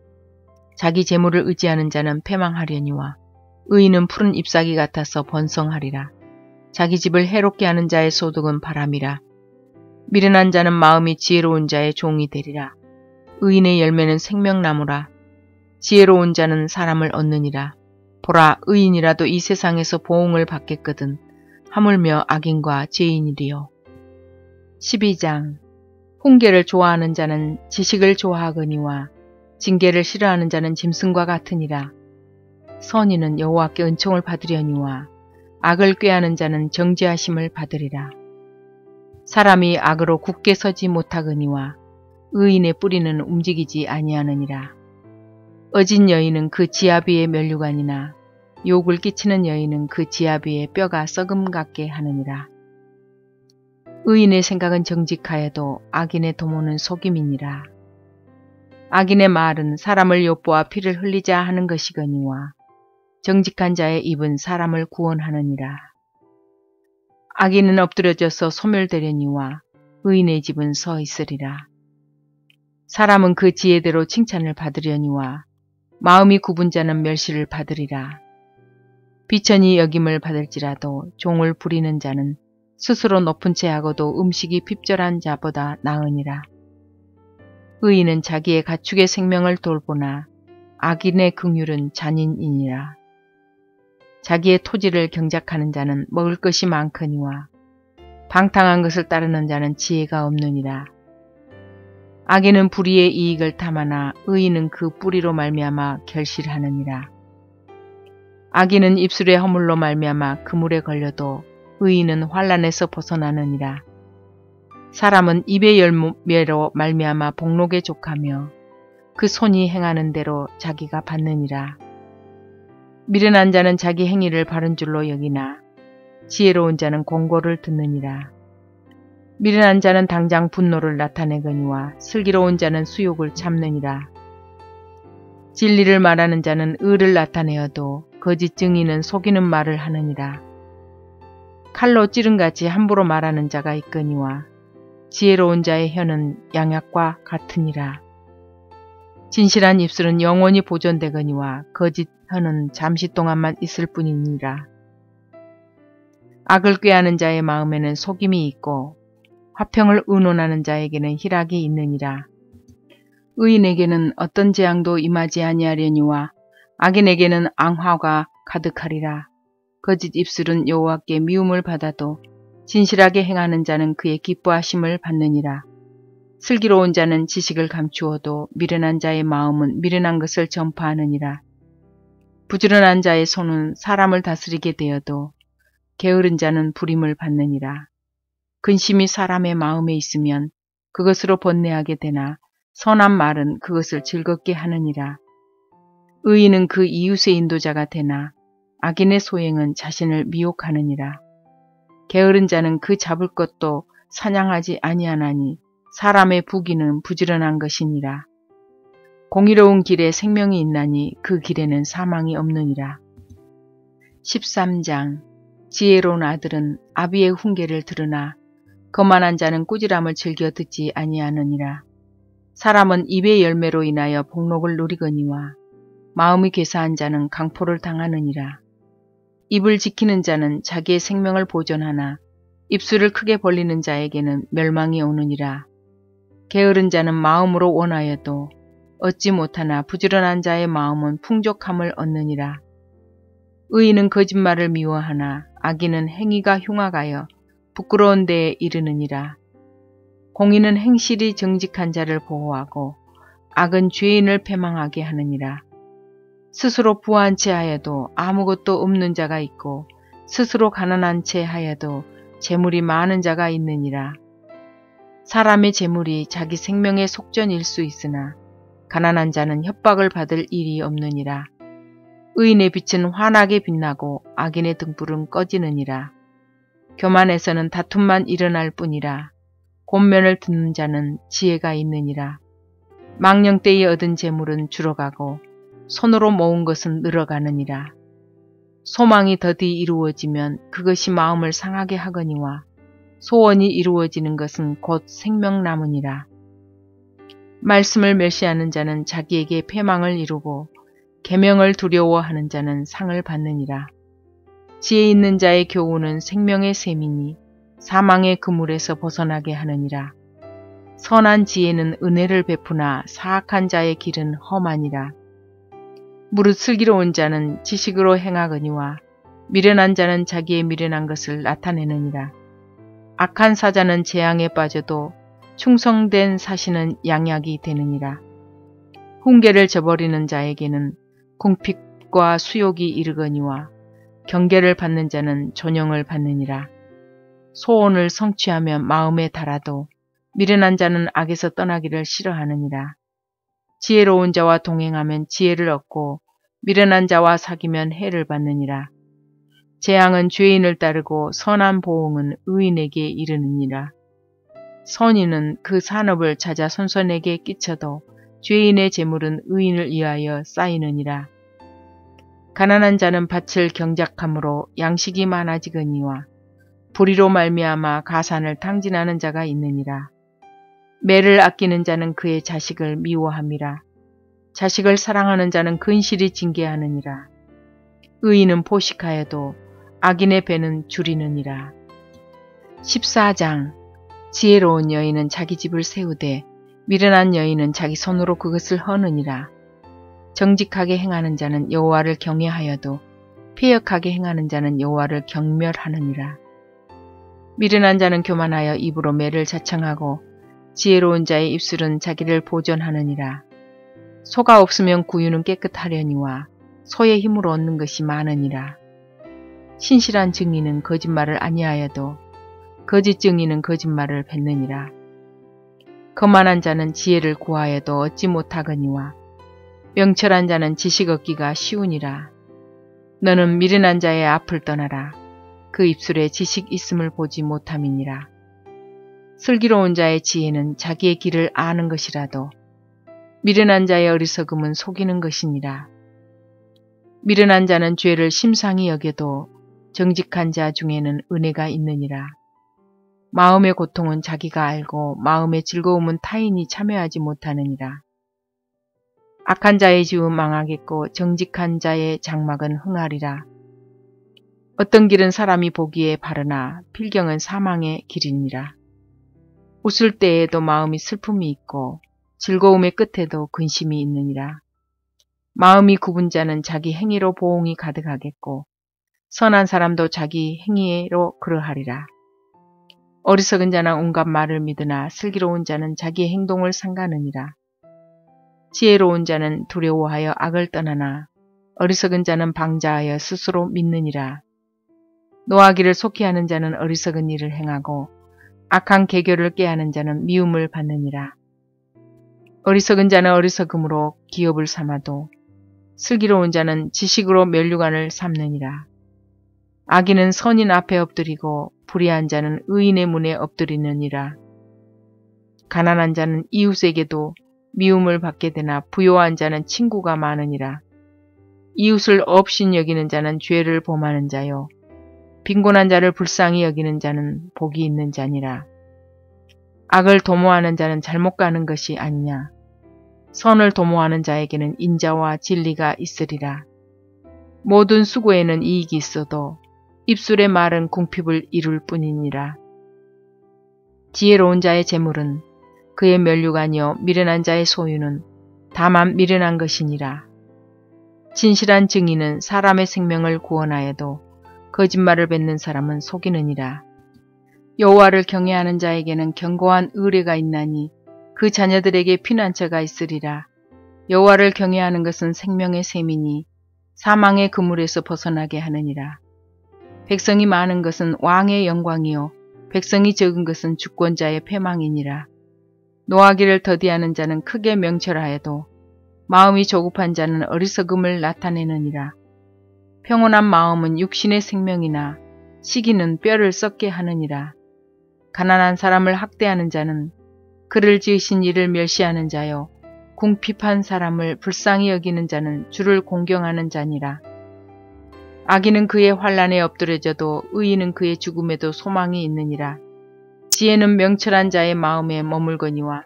자기 재물을 의지하는 자는 패망하려니와 의인은 푸른 잎사귀 같아서 번성하리라. 자기 집을 해롭게 하는 자의 소득은 바람이라. 미련한 자는 마음이 지혜로운 자의 종이 되리라. 의인의 열매는 생명나무라. 지혜로운 자는 사람을 얻느니라. 보라, 의인이라도 이 세상에서 보응을 받겠거든 하물며 악인과 죄인이리요. 12장. 훈계를 좋아하는 자는 지식을 좋아하거니와 징계를 싫어하는 자는 짐승과 같으니라. 선인은 여호와께 은총을 받으려니와 악을 꾀하는 자는 정죄하심을 받으리라. 사람이 악으로 굳게 서지 못하거니와 의인의 뿌리는 움직이지 아니하느니라. 어진 여인은 그 지아비의 면류관이나 욕을 끼치는 여인은 그 지아비의 뼈가 썩음 같게 하느니라. 의인의 생각은 정직하여도 악인의 도모는 속임이니라. 악인의 말은 사람을 엿보아 피를 흘리자 하는 것이거니와 정직한 자의 입은 사람을 구원하느니라. 악인은 엎드려져서 소멸되려니와 의인의 집은 서 있으리라. 사람은 그 지혜대로 칭찬을 받으려니와 마음이 굽은 자는 멸시를 받으리라. 비천이 여김을 받을지라도 종을 부리는 자는 스스로 높은 채하고도 음식이 핍절한 자보다 나으니라. 의인은 자기의 가축의 생명을 돌보나 악인의 긍휼은 잔인이니라. 자기의 토지를 경작하는 자는 먹을 것이 많거니와 방탕한 것을 따르는 자는 지혜가 없느니라. 악인은 불의의 이익을 탐하나 의인은 그 뿌리로 말미암아 결실하느니라. 악인은 입술의 허물로 말미암아 그물에 걸려도 의인은 환난에서 벗어나느니라. 사람은 입의 열매로 말미암아 복록에 족하며 그 손이 행하는 대로 자기가 받느니라. 미련한 자는 자기 행위를 바른 줄로 여기나 지혜로운 자는 공고를 듣느니라. 미련한 자는 당장 분노를 나타내거니와 슬기로운 자는 수욕을 참느니라. 진리를 말하는 자는 의를 나타내어도 거짓 증인은 속이는 말을 하느니라. 칼로 찌른같이 함부로 말하는 자가 있거니와 지혜로운 자의 혀는 양약과 같으니라. 진실한 입술은 영원히 보존되거니와 거짓 혀는 잠시 동안만 있을 뿐이니라. 악을 꾀하는 자의 마음에는 속임이 있고 화평을 의논하는 자에게는 희락이 있느니라. 의인에게는 어떤 재앙도 임하지 아니하려니와 악인에게는 앙화가 가득하리라. 거짓 입술은 여호와께 미움을 받아도 진실하게 행하는 자는 그의 기뻐하심을 받느니라. 슬기로운 자는 지식을 감추어도 미련한 자의 마음은 미련한 것을 전파하느니라. 부지런한 자의 손은 사람을 다스리게 되어도 게으른 자는 부림을 받느니라. 근심이 사람의 마음에 있으면 그것으로 번뇌하게 되나 선한 말은 그것을 즐겁게 하느니라. 의인은 그 이웃의 인도자가 되나 악인의 소행은 자신을 미혹하느니라. 게으른 자는 그 잡을 것도 사냥하지 아니하나니 사람의 부귀는 부지런한 것이니라. 공의로운 길에 생명이 있나니 그 길에는 사망이 없느니라. 13장 지혜로운 아들은 아비의 훈계를 들으나 거만한 자는 꾸지람을 즐겨 듣지 아니하느니라. 사람은 입의 열매로 인하여 복록을 누리거니와 마음이 괴사한 자는 강포를 당하느니라. 입을 지키는 자는 자기의 생명을 보존하나 입술을 크게 벌리는 자에게는 멸망이 오느니라. 게으른 자는 마음으로 원하여도 얻지 못하나 부지런한 자의 마음은 풍족함을 얻느니라. 의인은 거짓말을 미워하나 악인은 행위가 흉악하여 부끄러운 데에 이르느니라. 공의는 행실이 정직한 자를 보호하고 악은 죄인을 패망하게 하느니라. 스스로 부한 채 하여도 아무것도 없는 자가 있고 스스로 가난한 채 하여도 재물이 많은 자가 있느니라. 사람의 재물이 자기 생명의 속전일 수 있으나 가난한 자는 협박을 받을 일이 없느니라. 의인의 빛은 환하게 빛나고 악인의 등불은 꺼지느니라. 교만에서는 다툼만 일어날 뿐이라. 권면을 듣는 자는 지혜가 있느니라. 망령 때에 얻은 재물은 줄어가고 손으로 모은 것은 늘어가느니라. 소망이 더디 이루어지면 그것이 마음을 상하게 하거니와 소원이 이루어지는 것은 곧 생명나무니라. 말씀을 멸시하는 자는 자기에게 패망을 이루고 계명을 두려워하는 자는 상을 받느니라. 지혜 있는 자의 교훈은 생명의 셈이니 사망의 그물에서 벗어나게 하느니라. 선한 지혜는 은혜를 베푸나 사악한 자의 길은 험하니라. 무릇 슬기로운 자는 지식으로 행하거니와 미련한 자는 자기의 미련한 것을 나타내느니라. 악한 사자는 재앙에 빠져도 충성된 사신은 양약이 되느니라. 훈계를 저버리는 자에게는 궁핍과 수욕이 이르거니와 경계를 받는 자는 존영을 받느니라. 소원을 성취하면 마음에 달아도 미련한 자는 악에서 떠나기를 싫어하느니라. 지혜로운 자와 동행하면 지혜를 얻고 미련한 자와 사귀면 해를 받느니라. 재앙은 죄인을 따르고 선한 보응은 의인에게 이르느니라. 선인은 그 산업을 찾아 손손에게 끼쳐도 죄인의 재물은 의인을 위하여 쌓이느니라. 가난한 자는 밭을 경작함으로 양식이 많아지거니와 불의로 말미암아 가산을 탕진하는 자가 있느니라. 매를 아끼는 자는 그의 자식을 미워함이라. 자식을 사랑하는 자는 근실이 징계하느니라. 의인은 포식하여도 악인의 배는 줄이느니라. 14장. 지혜로운 여인은 자기 집을 세우되 미련한 여인은 자기 손으로 그것을 허느니라. 정직하게 행하는 자는 여호와를 경외하여도 패역하게 행하는 자는 여호와를 경멸하느니라. 미련한 자는 교만하여 입으로 매를 자청하고 지혜로운 자의 입술은 자기를 보전하느니라. 소가 없으면 구유는 깨끗하려니와 소의 힘으로 얻는 것이 많으니라. 신실한 증인은 거짓말을 아니하여도 거짓 증인은 거짓말을 뱉느니라. 거만한 자는 지혜를 구하여도 얻지 못하거니와 명철한 자는 지식 얻기가 쉬우니라. 너는 미련한 자의 앞을 떠나라. 그 입술에 지식 있음을 보지 못함이니라. 슬기로운 자의 지혜는 자기의 길을 아는 것이라도 미련한 자의 어리석음은 속이는 것이니라. 미련한 자는 죄를 심상히 여겨도 정직한 자 중에는 은혜가 있느니라. 마음의 고통은 자기가 알고 마음의 즐거움은 타인이 참여하지 못하느니라. 악한 자의 집은 망하겠고 정직한 자의 장막은 흥하리라. 어떤 길은 사람이 보기에 바르나 필경은 사망의 길이니라. 웃을 때에도 마음이 슬픔이 있고 즐거움의 끝에도 근심이 있느니라. 마음이 굽은 자는 자기 행위로 보응이 가득하겠고 선한 사람도 자기 행위로 그러하리라. 어리석은 자는 온갖 말을 믿으나 슬기로운 자는 자기의 행동을 삼가느니라. 지혜로운 자는 두려워하여 악을 떠나나 어리석은 자는 방자하여 스스로 믿느니라. 노하기를 속히 하는 자는 어리석은 일을 행하고 악한 계교를 꾀하는 자는 미움을 받느니라. 어리석은 자는 어리석음으로 기업을 삼아도 슬기로운 자는 지식으로 면류관을 삼느니라. 악인은 선인 앞에 엎드리고 불의한 자는 의인의 문에 엎드리느니라. 가난한 자는 이웃에게도 미움을 받게 되나 부요한 자는 친구가 많으니라. 이웃을 업신 여기는 자는 죄를 범하는 자요. 빈곤한 자를 불쌍히 여기는 자는 복이 있는 자니라. 악을 도모하는 자는 잘못 가는 것이 아니냐. 선을 도모하는 자에게는 인자와 진리가 있으리라. 모든 수고에는 이익이 있어도 입술의 말은 궁핍을 이룰 뿐이니라. 지혜로운 자의 재물은 그의 면류관이요 미련한 자의 소유는 다만 미련한 것이니라. 진실한 증인은 사람의 생명을 구원하여도 거짓말을 뱉는 사람은 속이느니라. 여호와를 경외하는 자에게는 견고한 의뢰가 있나니 그 자녀들에게 피난처가 있으리라. 여호와를 경외하는 것은 생명의 셈이니 사망의 그물에서 벗어나게 하느니라. 백성이 많은 것은 왕의 영광이요 백성이 적은 것은 주권자의 패망이니라. 노하기를 더디하는 자는 크게 명철하여도 마음이 조급한 자는 어리석음을 나타내느니라. 평온한 마음은 육신의 생명이나 시기는 뼈를 썩게 하느니라. 가난한 사람을 학대하는 자는 그를 지으신 이를 멸시하는 자요 궁핍한 사람을 불쌍히 여기는 자는 주를 공경하는 자니라. 악인은 그의 환난에 엎드려져도 의인은 그의 죽음에도 소망이 있느니라. 지혜는 명철한 자의 마음에 머물거니와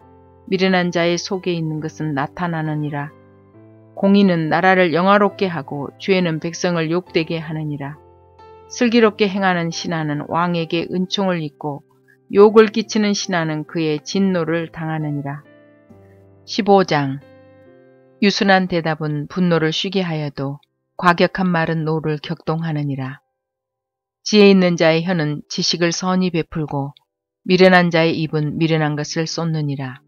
미련한 자의 속에 있는 것은 나타나느니라. 공의는 나라를 영화롭게 하고 죄는 백성을 욕되게 하느니라. 슬기롭게 행하는 신하는 왕에게 은총을 입고 욕을 끼치는 신하는 그의 진노를 당하느니라. 15장. 유순한 대답은 분노를 쉬게 하여도 과격한 말은 노를 격동하느니라. 지혜 있는 자의 혀는 지식을 선히 베풀고 미련한 자의 입은 미련한 것을 쏟느니라.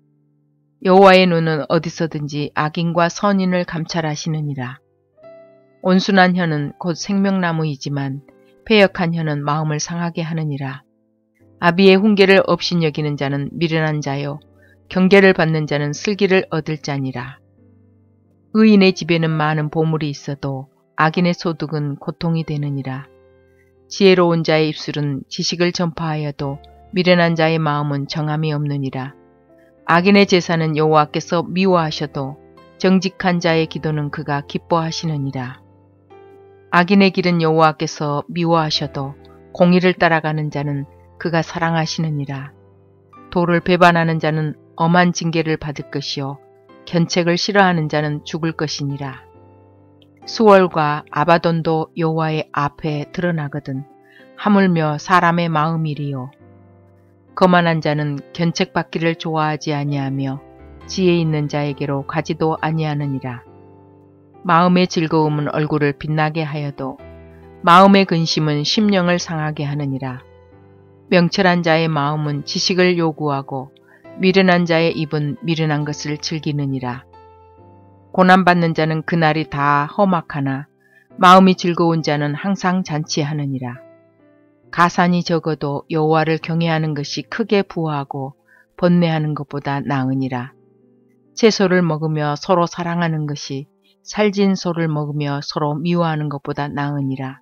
여호와의 눈은 어디서든지 악인과 선인을 감찰하시느니라. 온순한 혀는 곧 생명나무이지만 패역한 혀는 마음을 상하게 하느니라. 아비의 훈계를 업신여기는 자는 미련한 자요 경계를 받는 자는 슬기를 얻을 자니라. 의인의 집에는 많은 보물이 있어도 악인의 소득은 고통이 되느니라. 지혜로운 자의 입술은 지식을 전파하여도 미련한 자의 마음은 정함이 없느니라. 악인의 제사는 여호와께서 미워하셔도 정직한 자의 기도는 그가 기뻐하시느니라. 악인의 길은 여호와께서 미워하셔도 공의를 따라가는 자는 그가 사랑하시느니라. 도를 배반하는 자는 엄한 징계를 받을 것이요 견책을 싫어하는 자는 죽을 것이니라. 수월과 아바돈도 여호와의 앞에 드러나거든 하물며 사람의 마음이리요. 거만한 자는 견책받기를 좋아하지 아니하며 지혜 있는 자에게로 가지도 아니하느니라. 마음의 즐거움은 얼굴을 빛나게 하여도 마음의 근심은 심령을 상하게 하느니라. 명철한 자의 마음은 지식을 요구하고 미련한 자의 입은 미련한 것을 즐기느니라. 고난받는 자는 그날이 다 험악하나 마음이 즐거운 자는 항상 잔치하느니라. 가산이 적어도 여호와를 경외하는 것이 크게 부하고 번뇌하는 것보다 나으니라. 채소를 먹으며 서로 사랑하는 것이 살진 소를 먹으며 서로 미워하는 것보다 나으니라.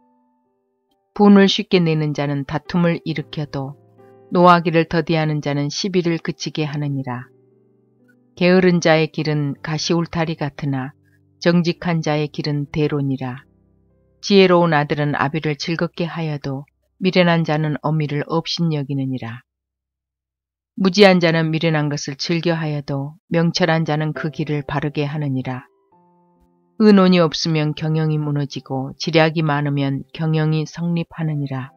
분을 쉽게 내는 자는 다툼을 일으켜도 노하기를 더디하는 자는 시비를 그치게 하느니라. 게으른 자의 길은 가시울타리 같으나 정직한 자의 길은 대론이라. 지혜로운 아들은 아비를 즐겁게 하여도 미련한 자는 어미를 업신여기느니라. 무지한 자는 미련한 것을 즐겨하여도 명철한 자는 그 길을 바르게 하느니라. 의논이 없으면 경영이 무너지고 지략이 많으면 경영이 성립하느니라.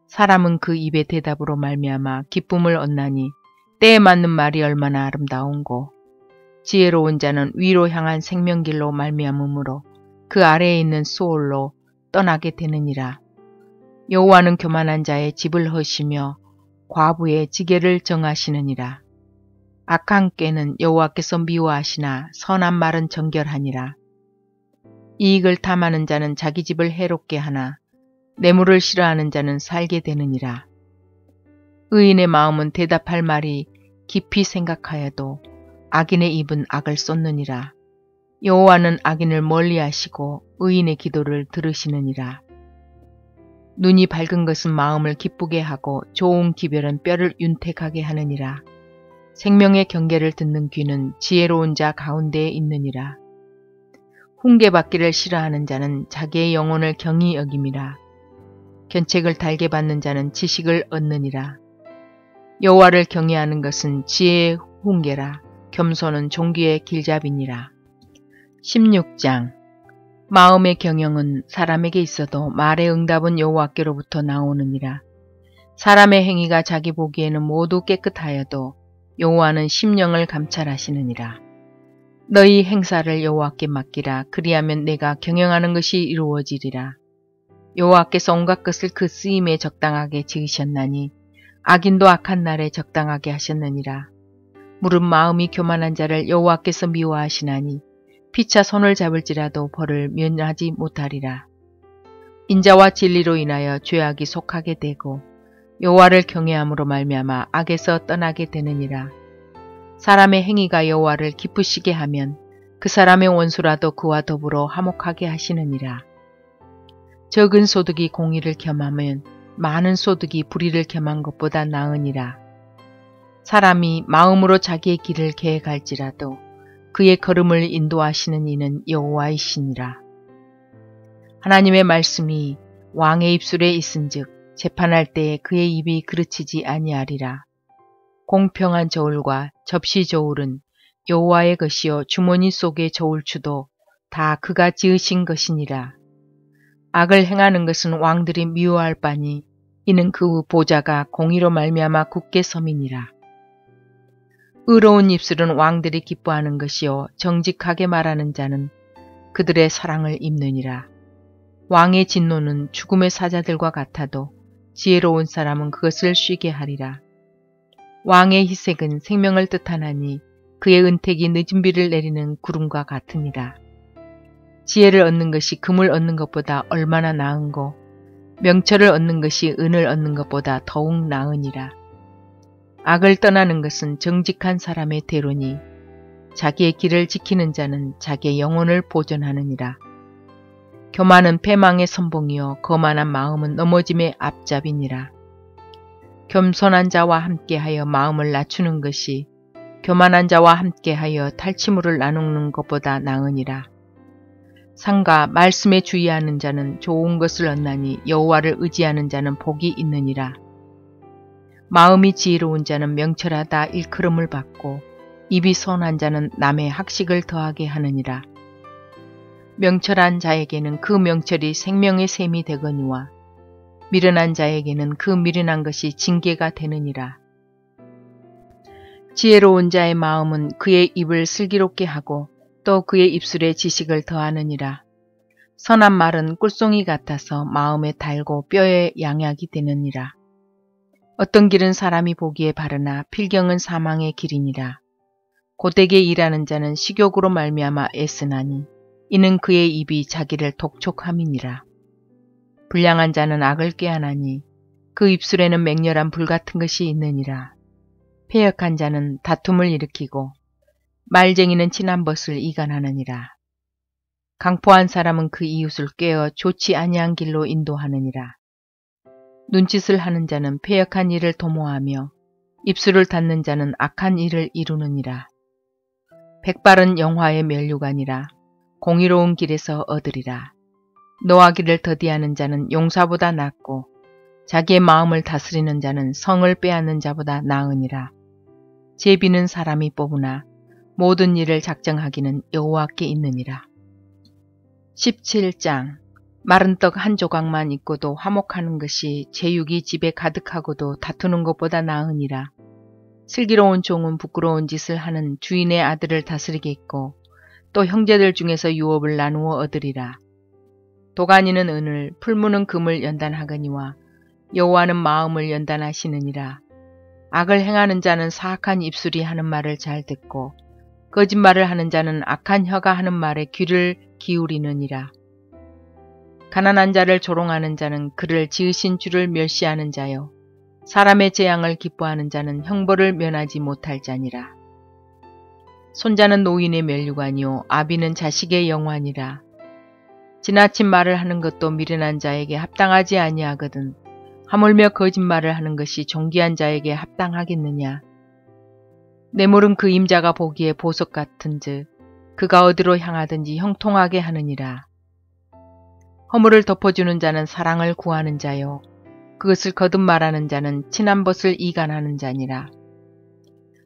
사람은 그 입의 대답으로 말미암아 기쁨을 얻나니 때에 맞는 말이 얼마나 아름다운고 지혜로운 자는 위로 향한 생명길로 말미암으므로 그 아래에 있는 수올로 떠나게 되느니라. 여호와는 교만한 자의 집을 허시며 과부의 지게를 정하시느니라. 악한 꾀는 여호와께서 미워하시나 선한 말은 정결하니라. 이익을 탐하는 자는 자기 집을 해롭게 하나 뇌물을 싫어하는 자는 살게 되느니라. 의인의 마음은 대답할 말이 깊이 생각하여도 악인의 입은 악을 쏟느니라. 여호와는 악인을 멀리하시고 의인의 기도를 들으시느니라. 눈이 밝은 것은 마음을 기쁘게 하고 좋은 기별은 뼈를 윤택하게 하느니라. 생명의 경계를 듣는 귀는 지혜로운 자 가운데에 있느니라. 훈계받기를 싫어하는 자는 자기의 영혼을 경히 여김이라. 견책을 달게 받는 자는 지식을 얻느니라. 여호와를 경외하는 것은 지혜의 훈계라. 겸손은 종기의 길잡이니라. 16장 마음의 경영은 사람에게 있어도 말의 응답은 여호와께로부터 나오느니라. 사람의 행위가 자기 보기에는 모두 깨끗하여도 여호와는 심령을 감찰하시느니라. 너희 행사를 여호와께 맡기라. 그리하면 내가 경영하는 것이 이루어지리라. 여호와께서 온갖 것을 그 쓰임에 적당하게 지으셨나니 악인도 악한 날에 적당하게 하셨느니라. 무릇 마음이 교만한 자를 여호와께서 미워하시나니 피차 손을 잡을지라도 벌을 면하지 못하리라. 인자와 진리로 인하여 죄악이 속하게 되고 여호와를 경외함으로 말미암아 악에서 떠나게 되느니라. 사람의 행위가 여호와를 기쁘시게 하면 그 사람의 원수라도 그와 더불어 화목하게 하시느니라. 적은 소득이 공의를 겸하면 많은 소득이 불의를 겸한 것보다 나으니라. 사람이 마음으로 자기의 길을 계획할지라도 그의 걸음을 인도하시는 이는 여호와이시니라. 하나님의 말씀이 왕의 입술에 있은즉 재판할 때에 그의 입이 그르치지 아니하리라. 공평한 저울과 접시 저울은 여호와의 것이요 주머니 속의 저울추도 다 그가 지으신 것이니라. 악을 행하는 것은 왕들이 미워할 바니 이는 그 보좌가 공의로 말미암아 굳게 섬이니라. 의로운 입술은 왕들이 기뻐하는 것이요 정직하게 말하는 자는 그들의 사랑을 입느니라. 왕의 진노는 죽음의 사자들과 같아도 지혜로운 사람은 그것을 쉬게 하리라. 왕의 희색은 생명을 뜻하나니 그의 은택이 늦은 비를 내리는 구름과 같으니라. 지혜를 얻는 것이 금을 얻는 것보다 얼마나 나은고 명철을 얻는 것이 은을 얻는 것보다 더욱 나으니라. 악을 떠나는 것은 정직한 사람의 대로니 자기의 길을 지키는 자는 자기의 영혼을 보존하느니라. 교만은 패망의 선봉이요 거만한 마음은 넘어짐의 앞잡이니라. 겸손한 자와 함께하여 마음을 낮추는 것이 교만한 자와 함께하여 탈취물을 나누는 것보다 나으니라. 상가 말씀에 주의하는 자는 좋은 것을 얻나니 여호와를 의지하는 자는 복이 있느니라. 마음이 지혜로운 자는 명철하다 일컬음을 받고 입이 선한 자는 남의 학식을 더하게 하느니라. 명철한 자에게는 그 명철이 생명의 샘이 되거니와 미련한 자에게는 그 미련한 것이 징계가 되느니라. 지혜로운 자의 마음은 그의 입을 슬기롭게 하고 또 그의 입술에 지식을 더하느니라. 선한 말은 꿀송이 같아서 마음에 달고 뼈에 양약이 되느니라. 어떤 길은 사람이 보기에 바르나 필경은 사망의 길이니라. 고되게 일하는 자는 식욕으로 말미암아 애쓰나니 이는 그의 입이 자기를 독촉함이니라. 불량한 자는 악을 꾀하나니 그 입술에는 맹렬한 불 같은 것이 있느니라. 패역한 자는 다툼을 일으키고 말쟁이는 친한 벗을 이간하느니라. 강포한 사람은 그 이웃을 꾀어 좋지 아니한 길로 인도하느니라. 눈짓을 하는 자는 패역한 일을 도모하며 입술을 닫는 자는 악한 일을 이루느니라. 백발은 영화의 면류관이라 공의로운 길에서 얻으리라. 노하기를 더디하는 자는 용사보다 낫고 자기의 마음을 다스리는 자는 성을 빼앗는 자보다 나으니라. 제비는 사람이 뽑으나 모든 일을 작정하기는 여호와께 있느니라. 17장 마른 떡 한 조각만 있고도 화목하는 것이 제육이 집에 가득하고도 다투는 것보다 나으니라. 슬기로운 종은 부끄러운 짓을 하는 주인의 아들을 다스리겠고 또 형제들 중에서 유업을 나누어 얻으리라. 도가니는 은을 풀무는 금을 연단하거니와 여호와는 마음을 연단하시느니라. 악을 행하는 자는 사악한 입술이 하는 말을 잘 듣고 거짓말을 하는 자는 악한 혀가 하는 말에 귀를 기울이느니라. 가난한 자를 조롱하는 자는 그를 지으신 주를 멸시하는 자요 사람의 재앙을 기뻐하는 자는 형벌을 면하지 못할 자니라. 손자는 노인의 면류관이요 아비는 자식의 영환이라. 지나친 말을 하는 것도 미련한 자에게 합당하지 아니하거든 하물며 거짓말을 하는 것이 존귀한 자에게 합당하겠느냐. 뇌물은 그 임자가 보기에 보석 같은즉 그가 어디로 향하든지 형통하게 하느니라. 허물을 덮어주는 자는 사랑을 구하는 자요 그것을 거듭 말하는 자는 친한 벗을 이간하는 자니라.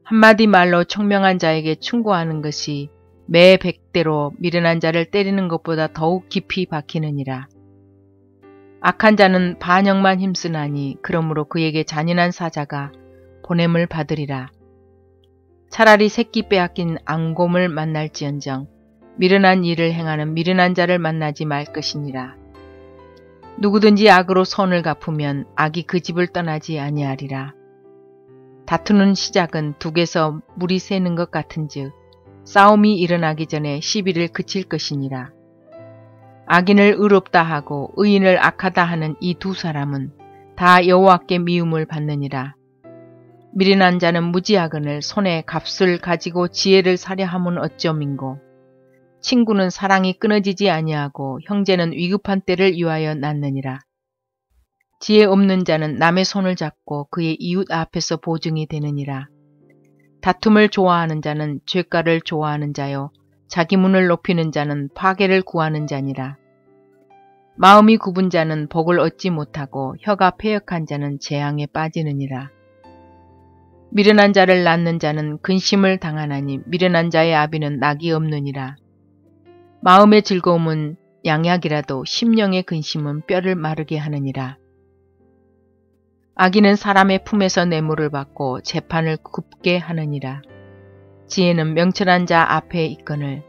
한마디 말로 총명한 자에게 충고하는 것이 매 100대로 미련한 자를 때리는 것보다 더욱 깊이 박히느니라. 악한 자는 반역만 힘쓰나니 그러므로 그에게 잔인한 사자가 보냄을 받으리라. 차라리 새끼 빼앗긴 앙곰을 만날지언정 미련한 일을 행하는 미련한 자를 만나지 말 것이니라. 누구든지 악으로 선을 갚으면 악이 그 집을 떠나지 아니하리라. 다투는 시작은 둑에서 물이 새는 것 같은즉 싸움이 일어나기 전에 시비를 그칠 것이니라. 악인을 의롭다 하고 의인을 악하다 하는 이 두 사람은 다 여호와께 미움을 받느니라. 미련한 자는 무지하거늘 손에 값을 가지고 지혜를 사려 함은 어쩌민고. 친구는 사랑이 끊어지지 아니하고 형제는 위급한 때를 위하여 낳느니라. 지혜 없는 자는 남의 손을 잡고 그의 이웃 앞에서 보증이 되느니라. 다툼을 좋아하는 자는 죄가를 좋아하는 자요 자기 문을 높이는 자는 파괴를 구하는 자니라. 마음이 굽은 자는 복을 얻지 못하고 혀가 패역한 자는 재앙에 빠지느니라. 미련한 자를 낳는 자는 근심을 당하나니 미련한 자의 아비는 낙이 없느니라. 마음의 즐거움은 양약이라도 심령의 근심은 뼈를 마르게 하느니라. 악인은 사람의 품에서 뇌물을 받고 재판을 굽게 하느니라. 지혜는 명철한 자 앞에 있거늘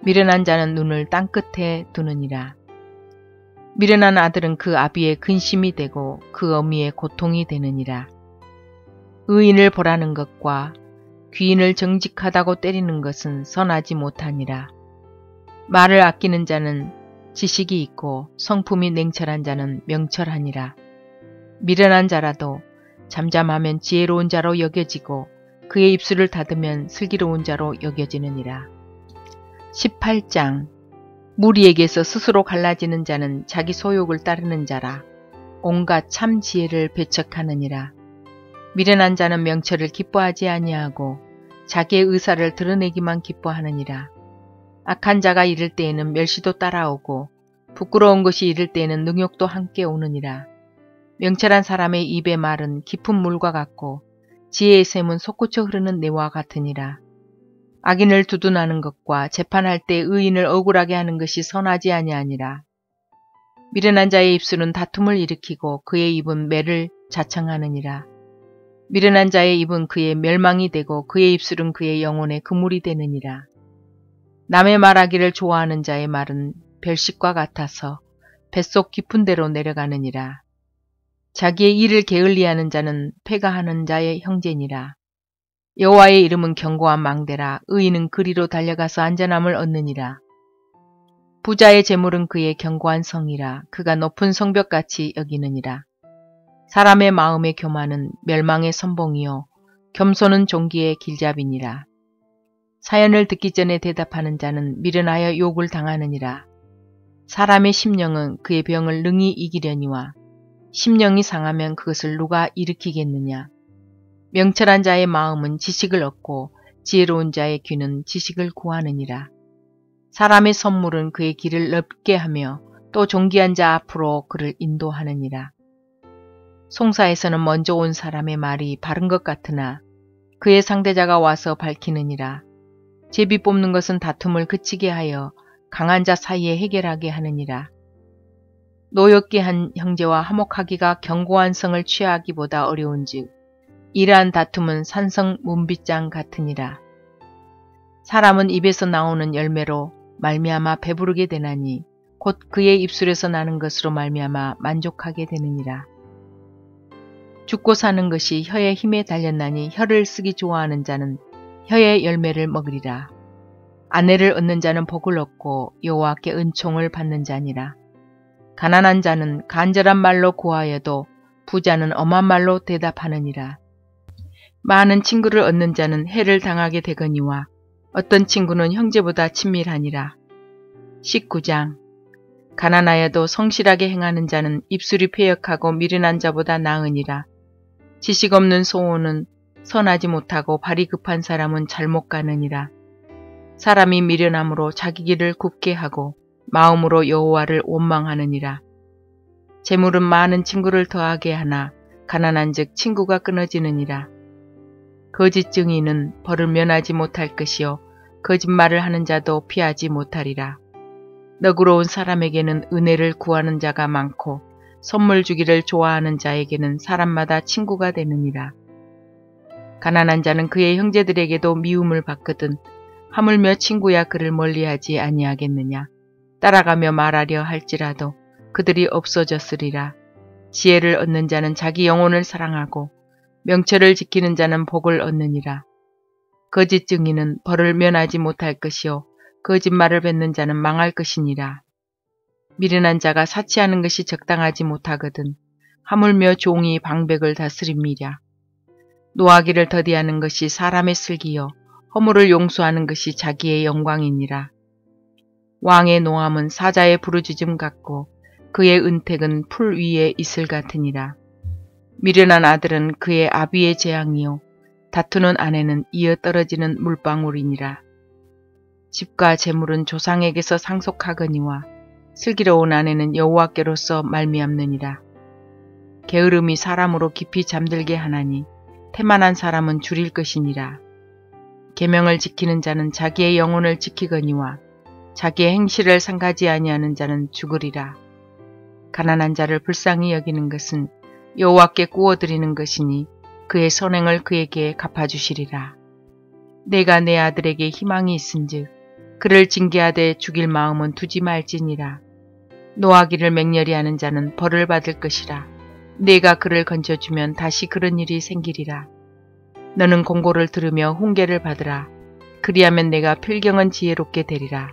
미련한 자는 눈을 땅끝에 두느니라. 미련한 아들은 그 아비의 근심이 되고 그 어미의 고통이 되느니라. 의인을 보라는 것과 귀인을 정직하다고 때리는 것은 선하지 못하니라. 말을 아끼는 자는 지식이 있고 성품이 냉철한 자는 명철하니라. 미련한 자라도 잠잠하면 지혜로운 자로 여겨지고 그의 입술을 닫으면 슬기로운 자로 여겨지느니라. 18장. 무리에게서 스스로 갈라지는 자는 자기 소욕을 따르는 자라. 온갖 참 지혜를 배척하느니라. 미련한 자는 명철을 기뻐하지 아니하고 자기의 의사를 드러내기만 기뻐하느니라. 악한 자가 이를 때에는 멸시도 따라오고 부끄러운 것이 이를 때에는 능욕도 함께 오느니라. 명철한 사람의 입의 말은 깊은 물과 같고 지혜의 샘은 솟구쳐 흐르는 내와 같으니라. 악인을 두둔하는 것과 재판할 때 의인을 억울하게 하는 것이 선하지 아니하니라. 미련한 자의 입술은 다툼을 일으키고 그의 입은 매를 자청하느니라. 미련한 자의 입은 그의 멸망이 되고 그의 입술은 그의 영혼의 그물이 되느니라. 남의 말하기를 좋아하는 자의 말은 별식과 같아서 뱃속 깊은 데로 내려가느니라. 자기의 일을 게을리하는 자는 패가하는 자의 형제니라. 여호와의 이름은 견고한 망대라. 의인은 그리로 달려가서 안전함을 얻느니라. 부자의 재물은 그의 견고한 성이라. 그가 높은 성벽같이 여기느니라. 사람의 마음의 교만은 멸망의 선봉이요 겸손은 종기의 길잡이니라. 사연을 듣기 전에 대답하는 자는 미련하여 욕을 당하느니라. 사람의 심령은 그의 병을 능히 이기려니와 심령이 상하면 그것을 누가 일으키겠느냐. 명철한 자의 마음은 지식을 얻고 지혜로운 자의 귀는 지식을 구하느니라. 사람의 선물은 그의 길을 넓게 하며 또 존귀한 자 앞으로 그를 인도하느니라. 송사에서는 먼저 온 사람의 말이 바른 것 같으나 그의 상대자가 와서 밝히느니라. 제비 뽑는 것은 다툼을 그치게 하여 강한 자 사이에 해결하게 하느니라. 노엽게 한 형제와 화목하기가 견고한 성을 취하기보다 어려운즉 이러한 다툼은 산성 문빗장 같으니라. 사람은 입에서 나오는 열매로 말미암아 배부르게 되나니 곧 그의 입술에서 나는 것으로 말미암아 만족하게 되느니라. 죽고 사는 것이 혀의 힘에 달렸나니 혀를 쓰기 좋아하는 자는 혀의 열매를 먹으리라. 아내를 얻는 자는 복을 얻고 여호와께 은총을 받는 자니라. 가난한 자는 간절한 말로 구하여도 부자는 엄한 말로 대답하느니라. 많은 친구를 얻는 자는 해를 당하게 되거니와 어떤 친구는 형제보다 친밀하니라. 19장. 가난하여도 성실하게 행하는 자는 입술이 패역하고 미련한 자보다 나으니라. 지식 없는 소원은 선하지 못하고 발이 급한 사람은 잘못 가느니라. 사람이 미련함으로 자기 길을 굽게 하고 마음으로 여호와를 원망하느니라. 재물은 많은 친구를 더하게 하나 가난한즉 친구가 끊어지느니라. 거짓 증인은 벌을 면하지 못할 것이요 거짓말을 하는 자도 피하지 못하리라. 너그러운 사람에게는 은혜를 구하는 자가 많고 선물 주기를 좋아하는 자에게는 사람마다 친구가 되느니라. 가난한 자는 그의 형제들에게도 미움을 받거든 하물며 친구야 그를 멀리하지 아니하겠느냐. 따라가며 말하려 할지라도 그들이 없어졌으리라. 지혜를 얻는 자는 자기 영혼을 사랑하고 명철을 지키는 자는 복을 얻느니라. 거짓 증인은 벌을 면하지 못할 것이요 거짓말을 뱉는 자는 망할 것이니라. 미련한 자가 사치하는 것이 적당하지 못하거든 하물며 종이 방백을 다스립니다. 노하기를 더디하는 것이 사람의 슬기요 허물을 용서하는 것이 자기의 영광이니라. 왕의 노함은 사자의 부르짖음 같고 그의 은택은 풀 위에 이슬 같으니라. 미련한 아들은 그의 아비의 재앙이요 다투는 아내는 이어 떨어지는 물방울이니라. 집과 재물은 조상에게서 상속하거니와 슬기로운 아내는 여호와께로서 말미암느니라. 게으름이 사람으로 깊이 잠들게 하나니 태만한 사람은 줄일 것이니라. 계명을 지키는 자는 자기의 영혼을 지키거니와 자기의 행실을 상가지 아니하는 자는 죽으리라. 가난한 자를 불쌍히 여기는 것은 여호와께 구워드리는 것이니 그의 선행을 그에게 갚아주시리라. 내가 내 아들에게 희망이 있은즉 그를 징계하되 죽일 마음은 두지 말지니라. 노하기를 맹렬히 하는 자는 벌을 받을 것이라. 내가 그를 건져주면 다시 그런 일이 생기리라. 너는 공고를 들으며 훈계를 받으라. 그리하면 내가 필경은 지혜롭게 되리라.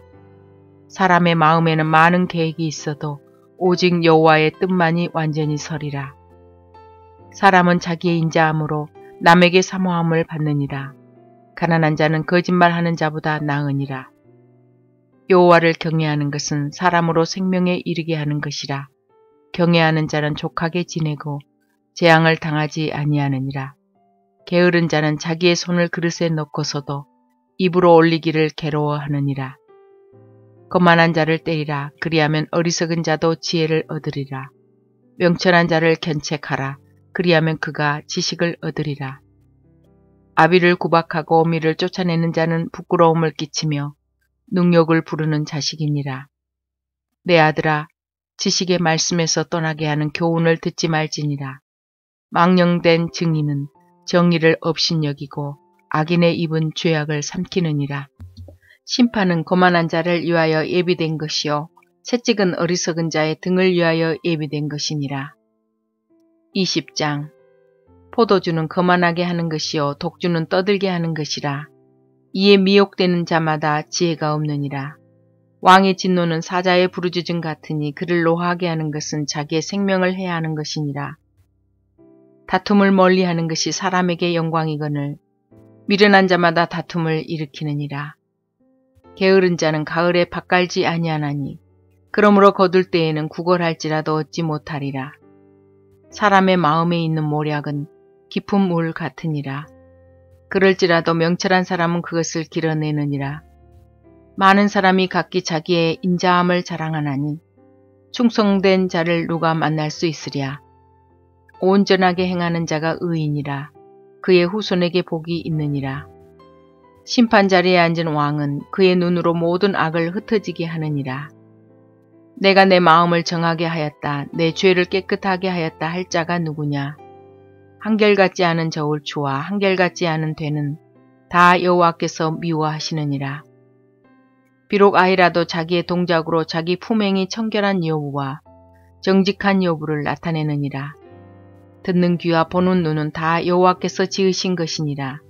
사람의 마음에는 많은 계획이 있어도 오직 여호와의 뜻만이 완전히 서리라. 사람은 자기의 인자함으로 남에게 사모함을 받느니라. 가난한 자는 거짓말하는 자보다 나으니라. 여호와를 경외하는 것은 사람으로 생명에 이르게 하는 것이라. 경외하는 자는 족하게 지내고 재앙을 당하지 아니하느니라. 게으른 자는 자기의 손을 그릇에 넣고서도 입으로 올리기를 괴로워하느니라. 거만한 자를 때리라. 그리하면 어리석은 자도 지혜를 얻으리라. 명철한 자를 견책하라. 그리하면 그가 지식을 얻으리라. 아비를 구박하고 미를 쫓아내는 자는 부끄러움을 끼치며 능욕을 부르는 자식이니라. 내 아들아, 지식의 말씀에서 떠나게 하는 교훈을 듣지 말지니라. 망령된 증인은 정의를 업신여기고 악인의 입은 죄악을 삼키느니라. 심판은 거만한 자를 위하여 예비된 것이요 채찍은 어리석은 자의 등을 위하여 예비된 것이니라. 20장. 포도주는 거만하게 하는 것이요 독주는 떠들게 하는 것이라. 이에 미혹되는 자마다 지혜가 없느니라. 왕의 진노는 사자의 부르짖음 같으니 그를 노하게 하는 것은 자기의 생명을 해야 하는 것이니라. 다툼을 멀리하는 것이 사람에게 영광이거늘 미련한 자마다 다툼을 일으키느니라. 게으른 자는 가을에 밭 갈지 아니하나니 그러므로 거둘 때에는 구걸할지라도 얻지 못하리라. 사람의 마음에 있는 모략은 깊은 물 같으니라. 그럴지라도 명철한 사람은 그것을 길어내느니라. 많은 사람이 각기 자기의 인자함을 자랑하나니 충성된 자를 누가 만날 수 있으랴. 온전하게 행하는 자가 의인이라. 그의 후손에게 복이 있느니라. 심판 자리에 앉은 왕은 그의 눈으로 모든 악을 흩어지게 하느니라. 내가 내 마음을 정하게 하였다. 내 죄를 깨끗하게 하였다 할 자가 누구냐. 한결같지 않은 저울추와 한결같지 않은 되는 다 여호와께서 미워하시느니라. 비록 아이라도 자기의 동작으로 자기 품행이 청결한 여부와 정직한 여부를 나타내느니라. 듣는 귀와 보는 눈은 다 여호와께서 지으신 것이니라.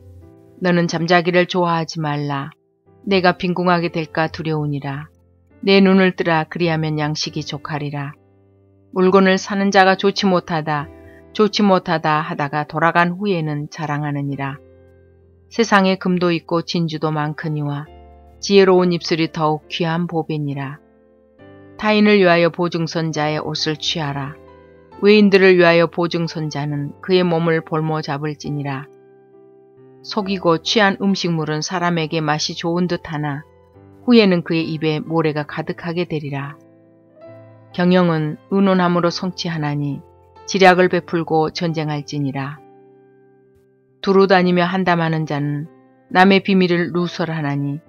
너는 잠자기를 좋아하지 말라. 내가 빈궁하게 될까 두려우니라. 내 눈을 뜨라. 그리하면 양식이 족하리라. 물건을 사는 자가 좋지 못하다 하다가 돌아간 후에는 자랑하느니라. 세상에 금도 있고 진주도 많거니와 지혜로운 입술이 더욱 귀한 보배니라. 타인을 위하여 보증선자의 옷을 취하라. 외인들을 위하여 보증선자는 그의 몸을 볼모 잡을지니라. 속이고 취한 음식물은 사람에게 맛이 좋은 듯하나 후에는 그의 입에 모래가 가득하게 되리라. 경영은 의논함으로 성취하나니 지략을 베풀고 전쟁할지니라. 두루 다니며 한담하는 자는 남의 비밀을 누설하나니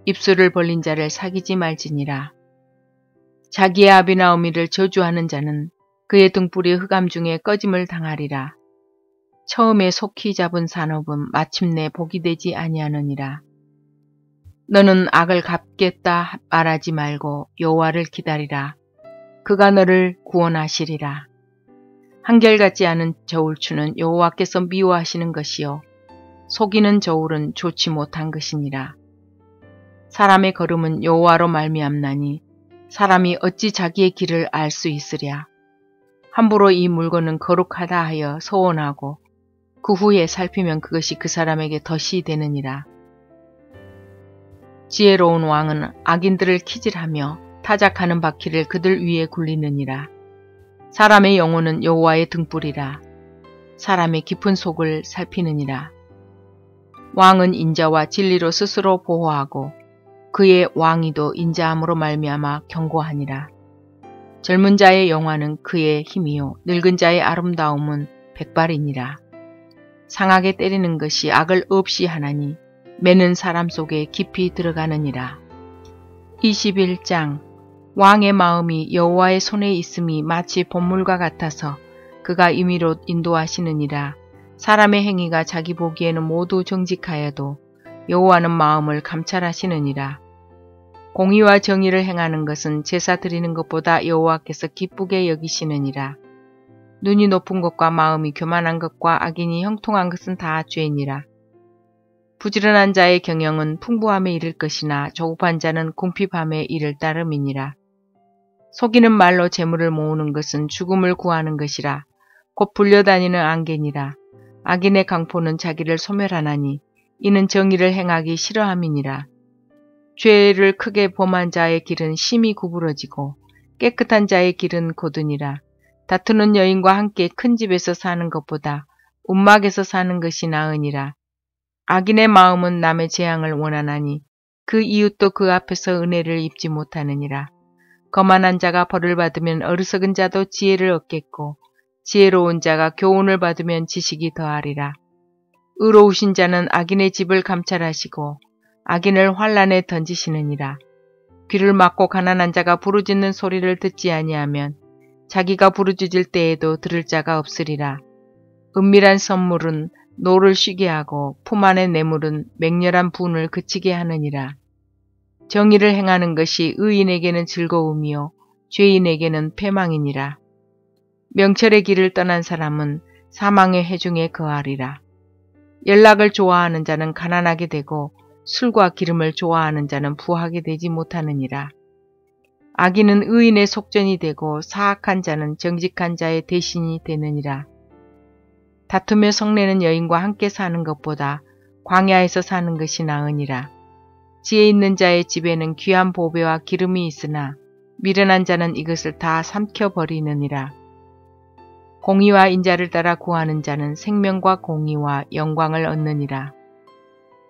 입술을 벌린 자를 사귀지 말지니라. 자기의 아비나 어미를 저주하는 자는 그의 등불이 흑암 중에 꺼짐을 당하리라. 처음에 속히 잡은 산업은 마침내 복이 되지 아니하느니라. 너는 악을 갚겠다 말하지 말고 여호와를 기다리라. 그가 너를 구원하시리라. 한결같지 않은 저울추는 여호와께서 미워하시는 것이요 속이는 저울은 좋지 못한 것이니라. 사람의 걸음은 여호와로 말미암나니 사람이 어찌 자기의 길을 알 수 있으랴. 함부로 이 물건은 거룩하다 하여 서원하고 그 후에 살피면 그것이 그 사람에게 덫이 되느니라. 지혜로운 왕은 악인들을 키질하며 타작하는 바퀴를 그들 위에 굴리느니라. 사람의 영혼은 여호와의 등불이라. 사람의 깊은 속을 살피느니라. 왕은 인자와 진리로 스스로 보호하고 그의 왕위도 인자함으로 말미암아 견고하니라. 젊은 자의 영화는 그의 힘이요 늙은 자의 아름다움은 백발이니라. 상하게 때리는 것이 악을 없이 하나니 매는 사람 속에 깊이 들어가느니라. 21장. 왕의 마음이 여호와의 손에 있음이 마치 봇물과 같아서 그가 임의로 인도하시느니라. 사람의 행위가 자기 보기에는 모두 정직하여도 여호와는 마음을 감찰하시느니라. 공의와 정의를 행하는 것은 제사 드리는 것보다 여호와께서 기쁘게 여기시느니라. 눈이 높은 것과 마음이 교만한 것과 악인이 형통한 것은 다 죄니라. 부지런한 자의 경영은 풍부함에 이를 것이나 조급한 자는 궁핍함에 이를 따름이니라. 속이는 말로 재물을 모으는 것은 죽음을 구하는 것이라. 곧 불려다니는 안개니라. 악인의 강포는 자기를 소멸하나니 이는 정의를 행하기 싫어함이니라. 죄를 크게 범한 자의 길은 심히 구부러지고 깨끗한 자의 길은 고드니라. 다투는 여인과 함께 큰 집에서 사는 것보다 움막에서 사는 것이 나으니라. 악인의 마음은 남의 재앙을 원하나니 그 이웃도 그 앞에서 은혜를 입지 못하느니라. 거만한 자가 벌을 받으면 어리석은 자도 지혜를 얻겠고 지혜로운 자가 교훈을 받으면 지식이 더하리라. 의로우신 자는 악인의 집을 감찰하시고 악인을 환란에 던지시느니라. 귀를 막고 가난한 자가 부르짖는 소리를 듣지 아니하면 자기가 부르짖을 때에도 들을 자가 없으리라. 은밀한 선물은 노를 쉬게 하고 품 안의 뇌물은 맹렬한 분을 그치게 하느니라. 정의를 행하는 것이 의인에게는 즐거움이요 죄인에게는 패망이니라. 명철의 길을 떠난 사람은 사망의 해중에 거하리라. 연락을 좋아하는 자는 가난하게 되고 술과 기름을 좋아하는 자는 부하게 되지 못하느니라. 악인은 의인의 속전이 되고 사악한 자는 정직한 자의 대신이 되느니라. 다투며 성내는 여인과 함께 사는 것보다 광야에서 사는 것이 나으니라. 지혜 있는 자의 집에는 귀한 보배와 기름이 있으나 미련한 자는 이것을 다 삼켜버리느니라. 공의와 인자를 따라 구하는 자는 생명과 공의와 영광을 얻느니라.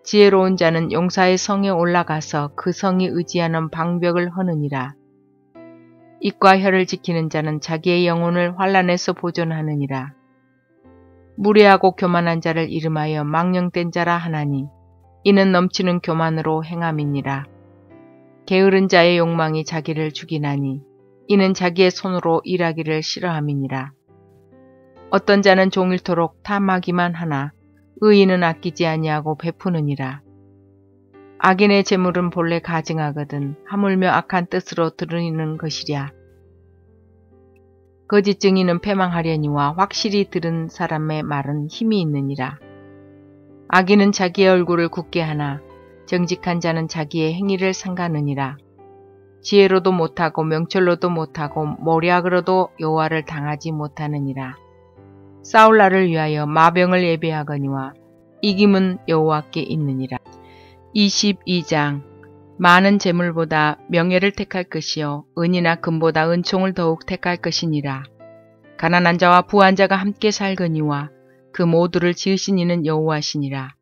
지혜로운 자는 용사의 성에 올라가서 그 성이 의지하는 방벽을 허느니라. 입과 혀를 지키는 자는 자기의 영혼을 환난에서 보존하느니라. 무례하고 교만한 자를 이름하여 망령된 자라 하나니 이는 넘치는 교만으로 행함이니라. 게으른 자의 욕망이 자기를 죽이나니 이는 자기의 손으로 일하기를 싫어함이니라. 어떤 자는 종일토록 탐하기만 하나 의인은 아끼지 아니하고 베푸느니라. 악인의 재물은 본래 가증하거든 하물며 악한 뜻으로 들으는 것이랴. 거짓 증인은 패망하려니와 확실히 들은 사람의 말은 힘이 있느니라. 악인은 자기의 얼굴을 굳게 하나 정직한 자는 자기의 행위를 삼가느니라. 지혜로도 못하고 명철로도 못하고 모략으로도 여호와를 당하지 못하느니라. 싸울 날을 위하여 마병을 예배하거니와 이김은 여호와께 있느니라. 22장 많은 재물보다 명예를 택할 것이요 은이나 금보다 은총을 더욱 택할 것이니라. 가난한 자와 부한 자가 함께 살거니와 그 모두를 지으신 이는 여호와시니라.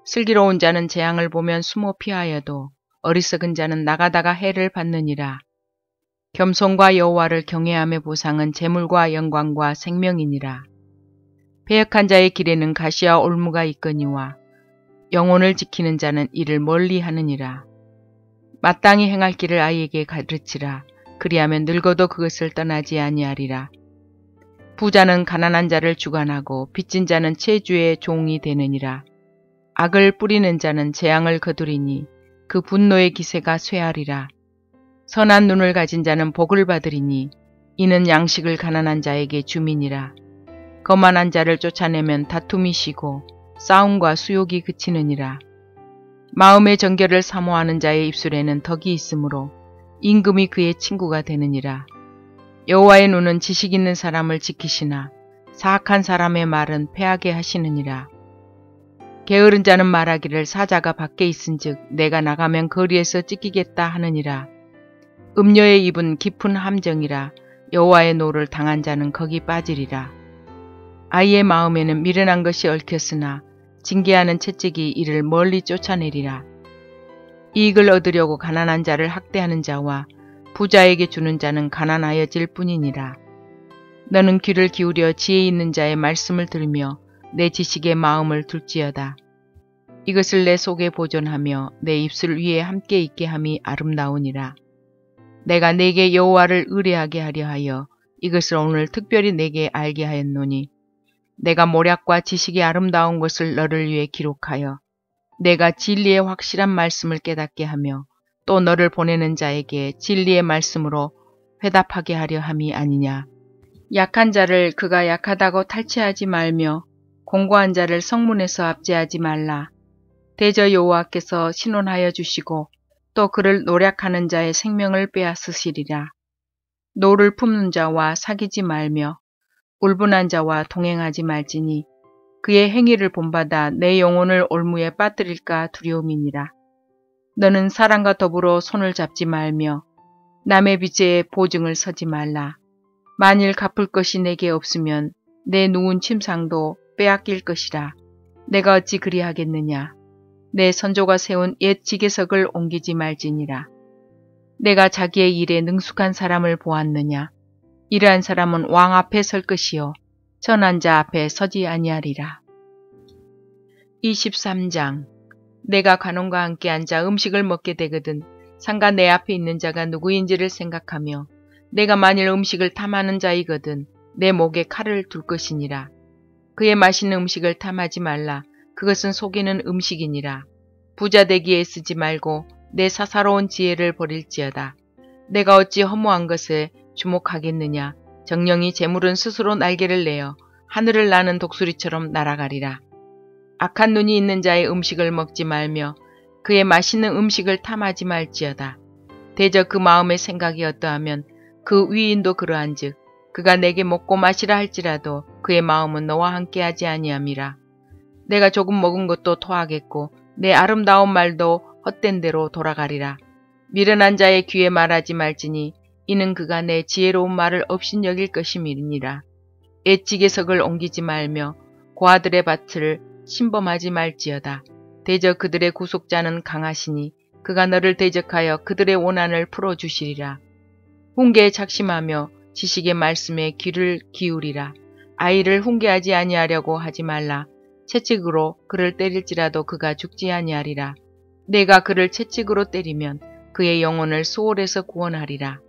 슬기로운 자는 재앙을 보면 숨어 피하여도 어리석은 자는 나가다가 해를 받느니라. 겸손과 여호와를 경외함의 보상은 재물과 영광과 생명이니라. 배역한 자의 길에는 가시와 올무가 있거니와 영혼을 지키는 자는 이를 멀리 하느니라. 마땅히 행할 길을 아이에게 가르치라. 그리하면 늙어도 그것을 떠나지 아니하리라. 부자는 가난한 자를 주관하고 빚진 자는 채주의 종이 되느니라. 악을 뿌리는 자는 재앙을 거두리니 그 분노의 기세가 쇠하리라. 선한 눈을 가진 자는 복을 받으리니 이는 양식을 가난한 자에게 주민이라. 거만한 자를 쫓아내면 다툼이 쉬고 싸움과 수욕이 그치느니라. 마음의 정결을 사모하는 자의 입술에는 덕이 있으므로 임금이 그의 친구가 되느니라. 여호와의 눈은 지식 있는 사람을 지키시나 사악한 사람의 말은 패하게 하시느니라. 게으른 자는 말하기를 사자가 밖에 있은즉 내가 나가면 거리에서 찢기겠다 하느니라. 음녀의 입은 깊은 함정이라. 여호와의 노를 당한 자는 거기 빠지리라. 아이의 마음에는 미련한 것이 얽혔으나 징계하는 채찍이 이를 멀리 쫓아내리라. 이익을 얻으려고 가난한 자를 학대하는 자와 부자에게 주는 자는 가난하여질 뿐이니라. 너는 귀를 기울여 지혜 있는 자의 말씀을 들으며 내 지식의 마음을 둘지어다. 이것을 내 속에 보존하며 내 입술 위에 함께 있게 함이 아름다우니라. 내가 내게 여호와를 의뢰하게 하려 하여 이것을 오늘 특별히 내게 알게 하였노니 내가 모략과 지식의 아름다운 것을 너를 위해 기록하여 내가 진리의 확실한 말씀을 깨닫게 하며 또 너를 보내는 자에게 진리의 말씀으로 회답하게 하려 함이 아니냐. 약한 자를 그가 약하다고 탈취하지 말며 공고한 자를 성문에서 압제하지 말라. 대저 여호와께서 신원하여 주시고 또 그를 노략하는 자의 생명을 빼앗으시리라. 노를 품는 자와 사귀지 말며 울분한 자와 동행하지 말지니 그의 행위를 본받아 내 영혼을 올무에 빠뜨릴까 두려움이니라. 너는 사람과 더불어 손을 잡지 말며 남의 빚에 보증을 서지 말라. 만일 갚을 것이 내게 없으면 내 누운 침상도 빼앗길 것이라. 내가 어찌 그리하겠느냐. 내 선조가 세운 옛 지계석을 옮기지 말지니라. 내가 자기의 일에 능숙한 사람을 보았느냐. 이러한 사람은 왕 앞에 설 것이요 전한 자 앞에 서지 아니하리라. 23장. 내가 간원과 함께 앉아 음식을 먹게 되거든 상가 내 앞에 있는 자가 누구인지를 생각하며 내가 만일 음식을 탐하는 자이거든 내 목에 칼을 둘 것이니라. 그의 맛있는 음식을 탐하지 말라. 그것은 속이는 음식이니라. 부자 되기에 쓰지 말고 내 사사로운 지혜를 버릴지어다. 내가 어찌 허무한 것에 주목하겠느냐. 정령이 재물은 스스로 날개를 내어 하늘을 나는 독수리처럼 날아가리라. 악한 눈이 있는 자의 음식을 먹지 말며 그의 맛있는 음식을 탐하지 말지어다. 대저 그 마음의 생각이 어떠하면 그 위인도 그러한즉 그가 내게 먹고 마시라 할지라도 그의 마음은 너와 함께하지 아니함이라. 내가 조금 먹은 것도 토하겠고 내 아름다운 말도 헛된 대로 돌아가리라. 미련한 자의 귀에 말하지 말지니 이는 그가 내 지혜로운 말을 업신여길 것임이니라. 옛지계석을 옮기지 말며 고아들의 밭을 침범하지 말지어다. 대저 그들의 구속자는 강하시니 그가 너를 대적하여 그들의 원한을 풀어주시리라. 훈계에 작심하며 지식의 말씀에 귀를 기울이라. 아이를 훈계하지 아니하려고 하지 말라. 채찍으로 그를 때릴지라도 그가 죽지 아니하리라. 내가 그를 채찍으로 때리면 그의 영혼을 수월에서 구원하리라.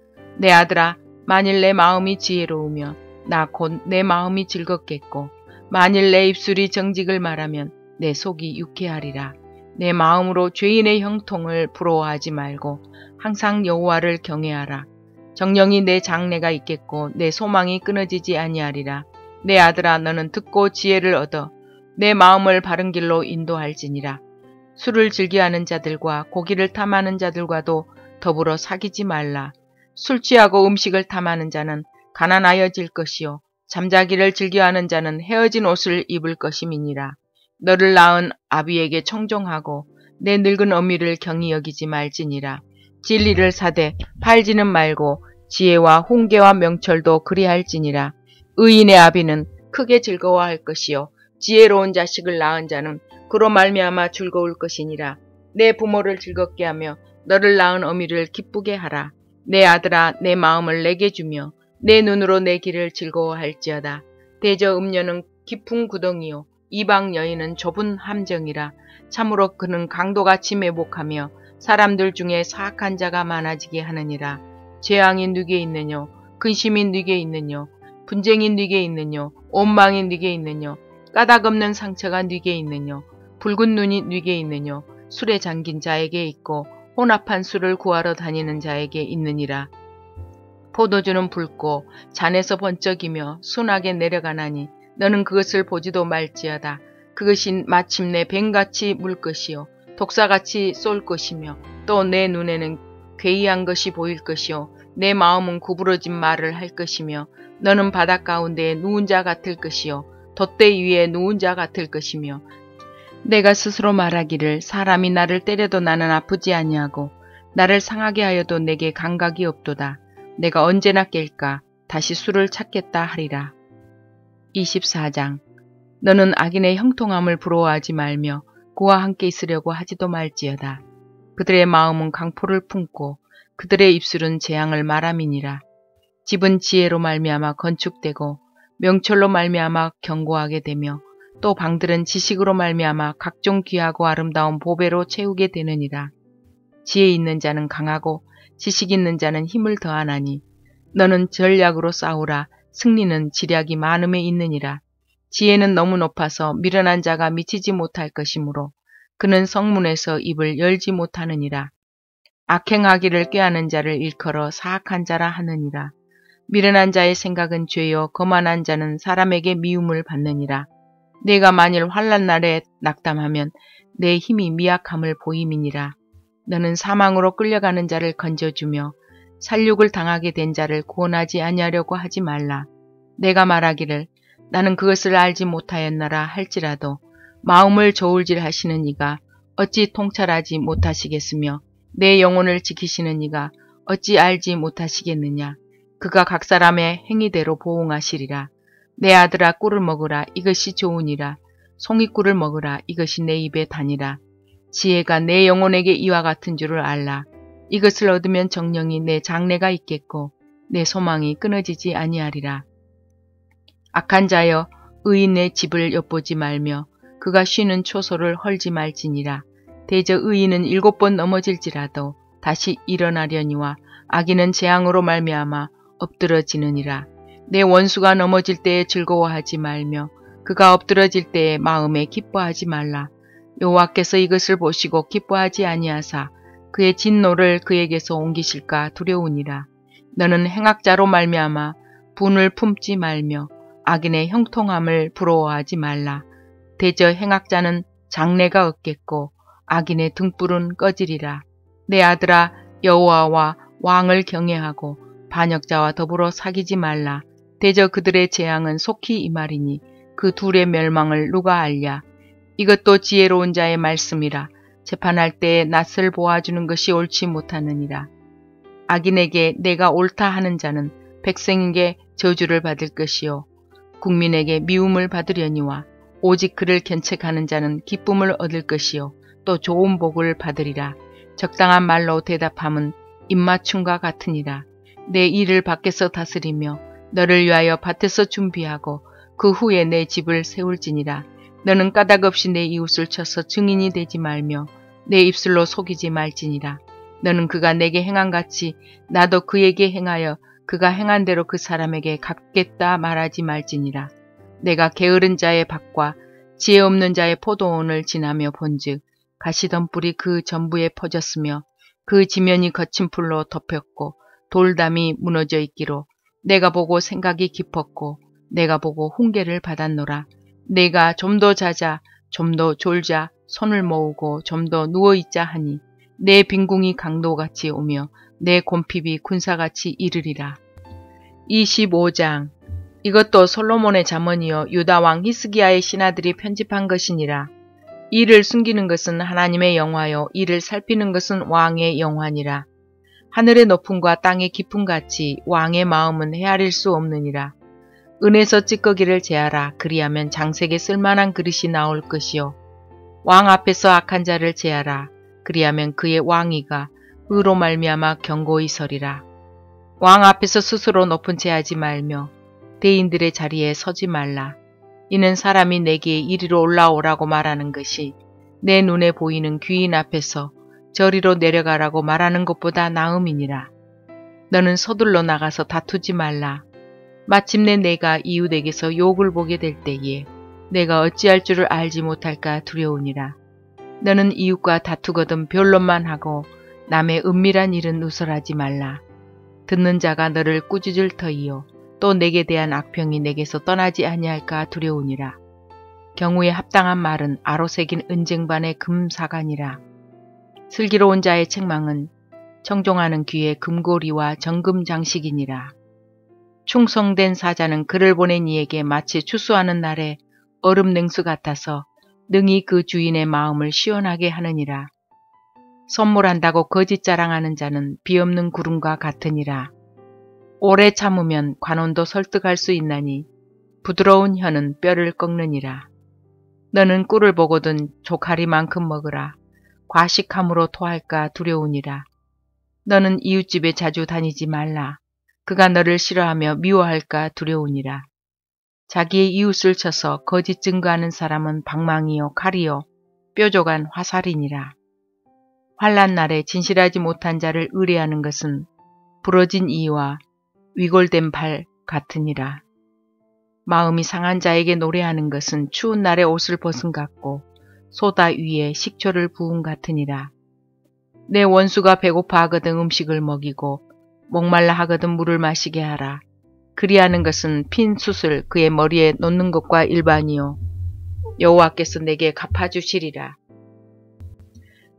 내 아들아, 만일 내 마음이 지혜로우며 나 곧 내 마음이 즐겁겠고 만일 내 입술이 정직을 말하면 내 속이 유쾌하리라. 내 마음으로 죄인의 형통을 부러워하지 말고 항상 여호와를 경외하라. 정령이 내 장래가 있겠고 내 소망이 끊어지지 아니하리라. 내 아들아, 너는 듣고 지혜를 얻어 내 마음을 바른 길로 인도할지니라. 술을 즐겨하는 자들과 고기를 탐하는 자들과도 더불어 사귀지 말라. 술 취하고 음식을 탐하는 자는 가난하여질 것이요 잠자기를 즐겨하는 자는 헤어진 옷을 입을 것임이니라. 너를 낳은 아비에게 청종하고 내 늙은 어미를 경히 여기지 말지니라. 진리를 사되 팔지는 말고 지혜와 훈계와 명철도 그리할지니라. 의인의 아비는 크게 즐거워할 것이요 지혜로운 자식을 낳은 자는 그로 말미암아 즐거울 것이니라. 내 부모를 즐겁게 하며 너를 낳은 어미를 기쁘게 하라. 내 아들아, 내 마음을 내게 주며 내 눈으로 내 길을 즐거워할지어다. 대저 음녀는 깊은 구덩이요 이방 여인은 좁은 함정이라. 참으로 그는 강도같이 매복하며 사람들 중에 사악한 자가 많아지게 하느니라. 재앙이 네게 있느뇨, 근심이 네게 있느뇨, 분쟁이 네게 있느뇨, 원망이 네게 있느뇨, 까닭 없는 상처가 네게 있느뇨, 붉은 눈이 네게 있느뇨, 술에 잠긴 자에게 있고 혼합한 술을 구하러 다니는 자에게 있느니라. 포도주는 붉고 잔에서 번쩍이며 순하게 내려가나니 너는 그것을 보지도 말지어다. 그것이 마침내 뱀같이 물 것이요 독사같이 쏠 것이며 또 내 눈에는 괴이한 것이 보일 것이요 내 마음은 구부러진 말을 할 것이며 너는 바닷 가운데에 누운 자 같을 것이요 돛대 위에 누운 자 같을 것이며 내가 스스로 말하기를 사람이 나를 때려도 나는 아프지 아니하고 나를 상하게 하여도 내게 감각이 없도다. 내가 언제나 깰까 다시 술을 찾겠다 하리라. 24장. 너는 악인의 형통함을 부러워하지 말며 그와 함께 있으려고 하지도 말지어다. 그들의 마음은 강포를 품고 그들의 입술은 재앙을 말함이니라. 집은 지혜로 말미암아 건축되고 명철로 말미암아 견고하게 되며 또 방들은 지식으로 말미암아 각종 귀하고 아름다운 보배로 채우게 되느니라. 지혜 있는 자는 강하고 지식 있는 자는 힘을 더하나니 너는 전략으로 싸우라. 승리는 지략이 많음에 있느니라. 지혜는 너무 높아서 미련한 자가 미치지 못할 것이므로 그는 성문에서 입을 열지 못하느니라. 악행하기를 꾀하는 자를 일컬어 사악한 자라 하느니라. 미련한 자의 생각은 죄요 거만한 자는 사람에게 미움을 받느니라. 내가 만일 환난 날에 낙담하면 내 힘이 미약함을 보임이니라. 너는 사망으로 끌려가는 자를 건져주며 살육을 당하게 된 자를 구원하지 아니하려고 하지 말라. 내가 말하기를 나는 그것을 알지 못하였나라 할지라도 마음을 저울질 하시는 이가 어찌 통찰하지 못하시겠으며 내 영혼을 지키시는 이가 어찌 알지 못하시겠느냐. 그가 각 사람의 행위대로 보응하시리라. 내 아들아 꿀을 먹으라. 이것이 좋으니라. 송이꿀을 먹으라. 이것이 내 입에 다니라. 지혜가 내 영혼에게 이와 같은 줄을 알라. 이것을 얻으면 정령이 내 장래가 있겠고 내 소망이 끊어지지 아니하리라. 악한 자여 의인의 집을 엿보지 말며 그가 쉬는 초소를 헐지 말지니라. 대저 의인은 7번 넘어질지라도 다시 일어나려니와 악인은 재앙으로 말미암아 엎드러지느니라. 내 원수가 넘어질 때에 즐거워하지 말며 그가 엎드러질 때에 마음에 기뻐하지 말라. 여호와께서 이것을 보시고 기뻐하지 아니하사 그의 진노를 그에게서 옮기실까 두려우니라. 너는 행악자로 말미암아 분을 품지 말며 악인의 형통함을 부러워하지 말라. 대저 행악자는 장래가 없겠고 악인의 등불은 꺼지리라. 내 아들아 여호와와 왕을 경외하고 반역자와 더불어 사귀지 말라. 대저 그들의 재앙은 속히 임하리니 그 둘의 멸망을 누가 알랴. 이것도 지혜로운 자의 말씀이라. 재판할 때에 낯을 보아주는 것이 옳지 못하느니라. 악인에게 내가 옳다 하는 자는 백성에게 저주를 받을 것이요 국민에게 미움을 받으려니와 오직 그를 견책하는 자는 기쁨을 얻을 것이요 또 좋은 복을 받으리라. 적당한 말로 대답함은 입맞춤과 같으니라. 내 일을 밖에서 다스리며 너를 위하여 밭에서 준비하고 그 후에 내 집을 세울지니라. 너는 까닭 없이 내 이웃을 쳐서 증인이 되지 말며 내 입술로 속이지 말지니라. 너는 그가 내게 행한같이 나도 그에게 행하여 그가 행한 대로 그 사람에게 갚겠다 말하지 말지니라. 내가 게으른 자의 밭과 지혜 없는 자의 포도원을 지나며 본즉 가시던 뿔이 그 전부에 퍼졌으며 그 지면이 거친 풀로 덮였고 돌담이 무너져 있기로 내가 보고 생각이 깊었고 내가 보고 훈계를 받았노라. 내가 좀 더 자자 좀 더 졸자 손을 모으고 좀 더 누워있자 하니 내 빈궁이 강도같이 오며 내 곰핍이 군사같이 이르리라. 25장. 이것도 솔로몬의 잠언이요 유다 왕 히스기야의 신하들이 편집한 것이니라. 이를 숨기는 것은 하나님의 영화요 이를 살피는 것은 왕의 영화니라. 하늘의 높음과 땅의 깊음같이 왕의 마음은 헤아릴 수 없느니라. 은에서 찌꺼기를 제하라. 그리하면 장색에 쓸만한 그릇이 나올 것이요 왕 앞에서 악한 자를 제하라. 그리하면 그의 왕위가 의로 말미암아 견고히 서리라. 왕 앞에서 스스로 높은 채 하지 말며 대인들의 자리에 서지 말라. 이는 사람이 내게 이리로 올라오라고 말하는 것이 내 눈에 보이는 귀인 앞에서 저리로 내려가라고 말하는 것보다 나음이니라. 너는 서둘러 나가서 다투지 말라. 마침내 내가 이웃에게서 욕을 보게 될 때에 내가 어찌할 줄을 알지 못할까 두려우니라. 너는 이웃과 다투거든 변론만 하고 남의 은밀한 일은 누설하지 말라. 듣는 자가 너를 꾸짖을 터이요 또 내게 대한 악평이 내게서 떠나지 아니할까 두려우니라. 경우에 합당한 말은 아로새긴 은쟁반의 금사간이라. 슬기로운 자의 책망은 청종하는 귀의 금고리와 정금 장식이니라. 충성된 사자는 그를 보낸 이에게 마치 추수하는 날에 얼음 냉수 같아서 능히 그 주인의 마음을 시원하게 하느니라. 선물한다고 거짓 자랑하는 자는 비없는 구름과 같으니라. 오래 참으면 관원도 설득할 수 있나니 부드러운 혀는 뼈를 꺾느니라. 너는 꿀을 보거든 조카리만큼 먹으라. 과식함으로 토할까 두려우니라. 너는 이웃집에 자주 다니지 말라. 그가 너를 싫어하며 미워할까 두려우니라. 자기의 이웃을 쳐서 거짓 증거하는 사람은 방망이요 칼이요 뾰족한 화살이니라. 환난 날에 진실하지 못한 자를 의뢰하는 것은 부러진 이와 위골된 발 같으니라. 마음이 상한 자에게 노래하는 것은 추운 날에 옷을 벗은 같고 소다 위에 식초를 부은 같으니라. 내 원수가 배고파 하거든 음식을 먹이고 목말라 하거든 물을 마시게 하라. 그리하는 것은 핀 숯을 그의 머리에 놓는 것과 일반이요 여호와께서 내게 갚아주시리라.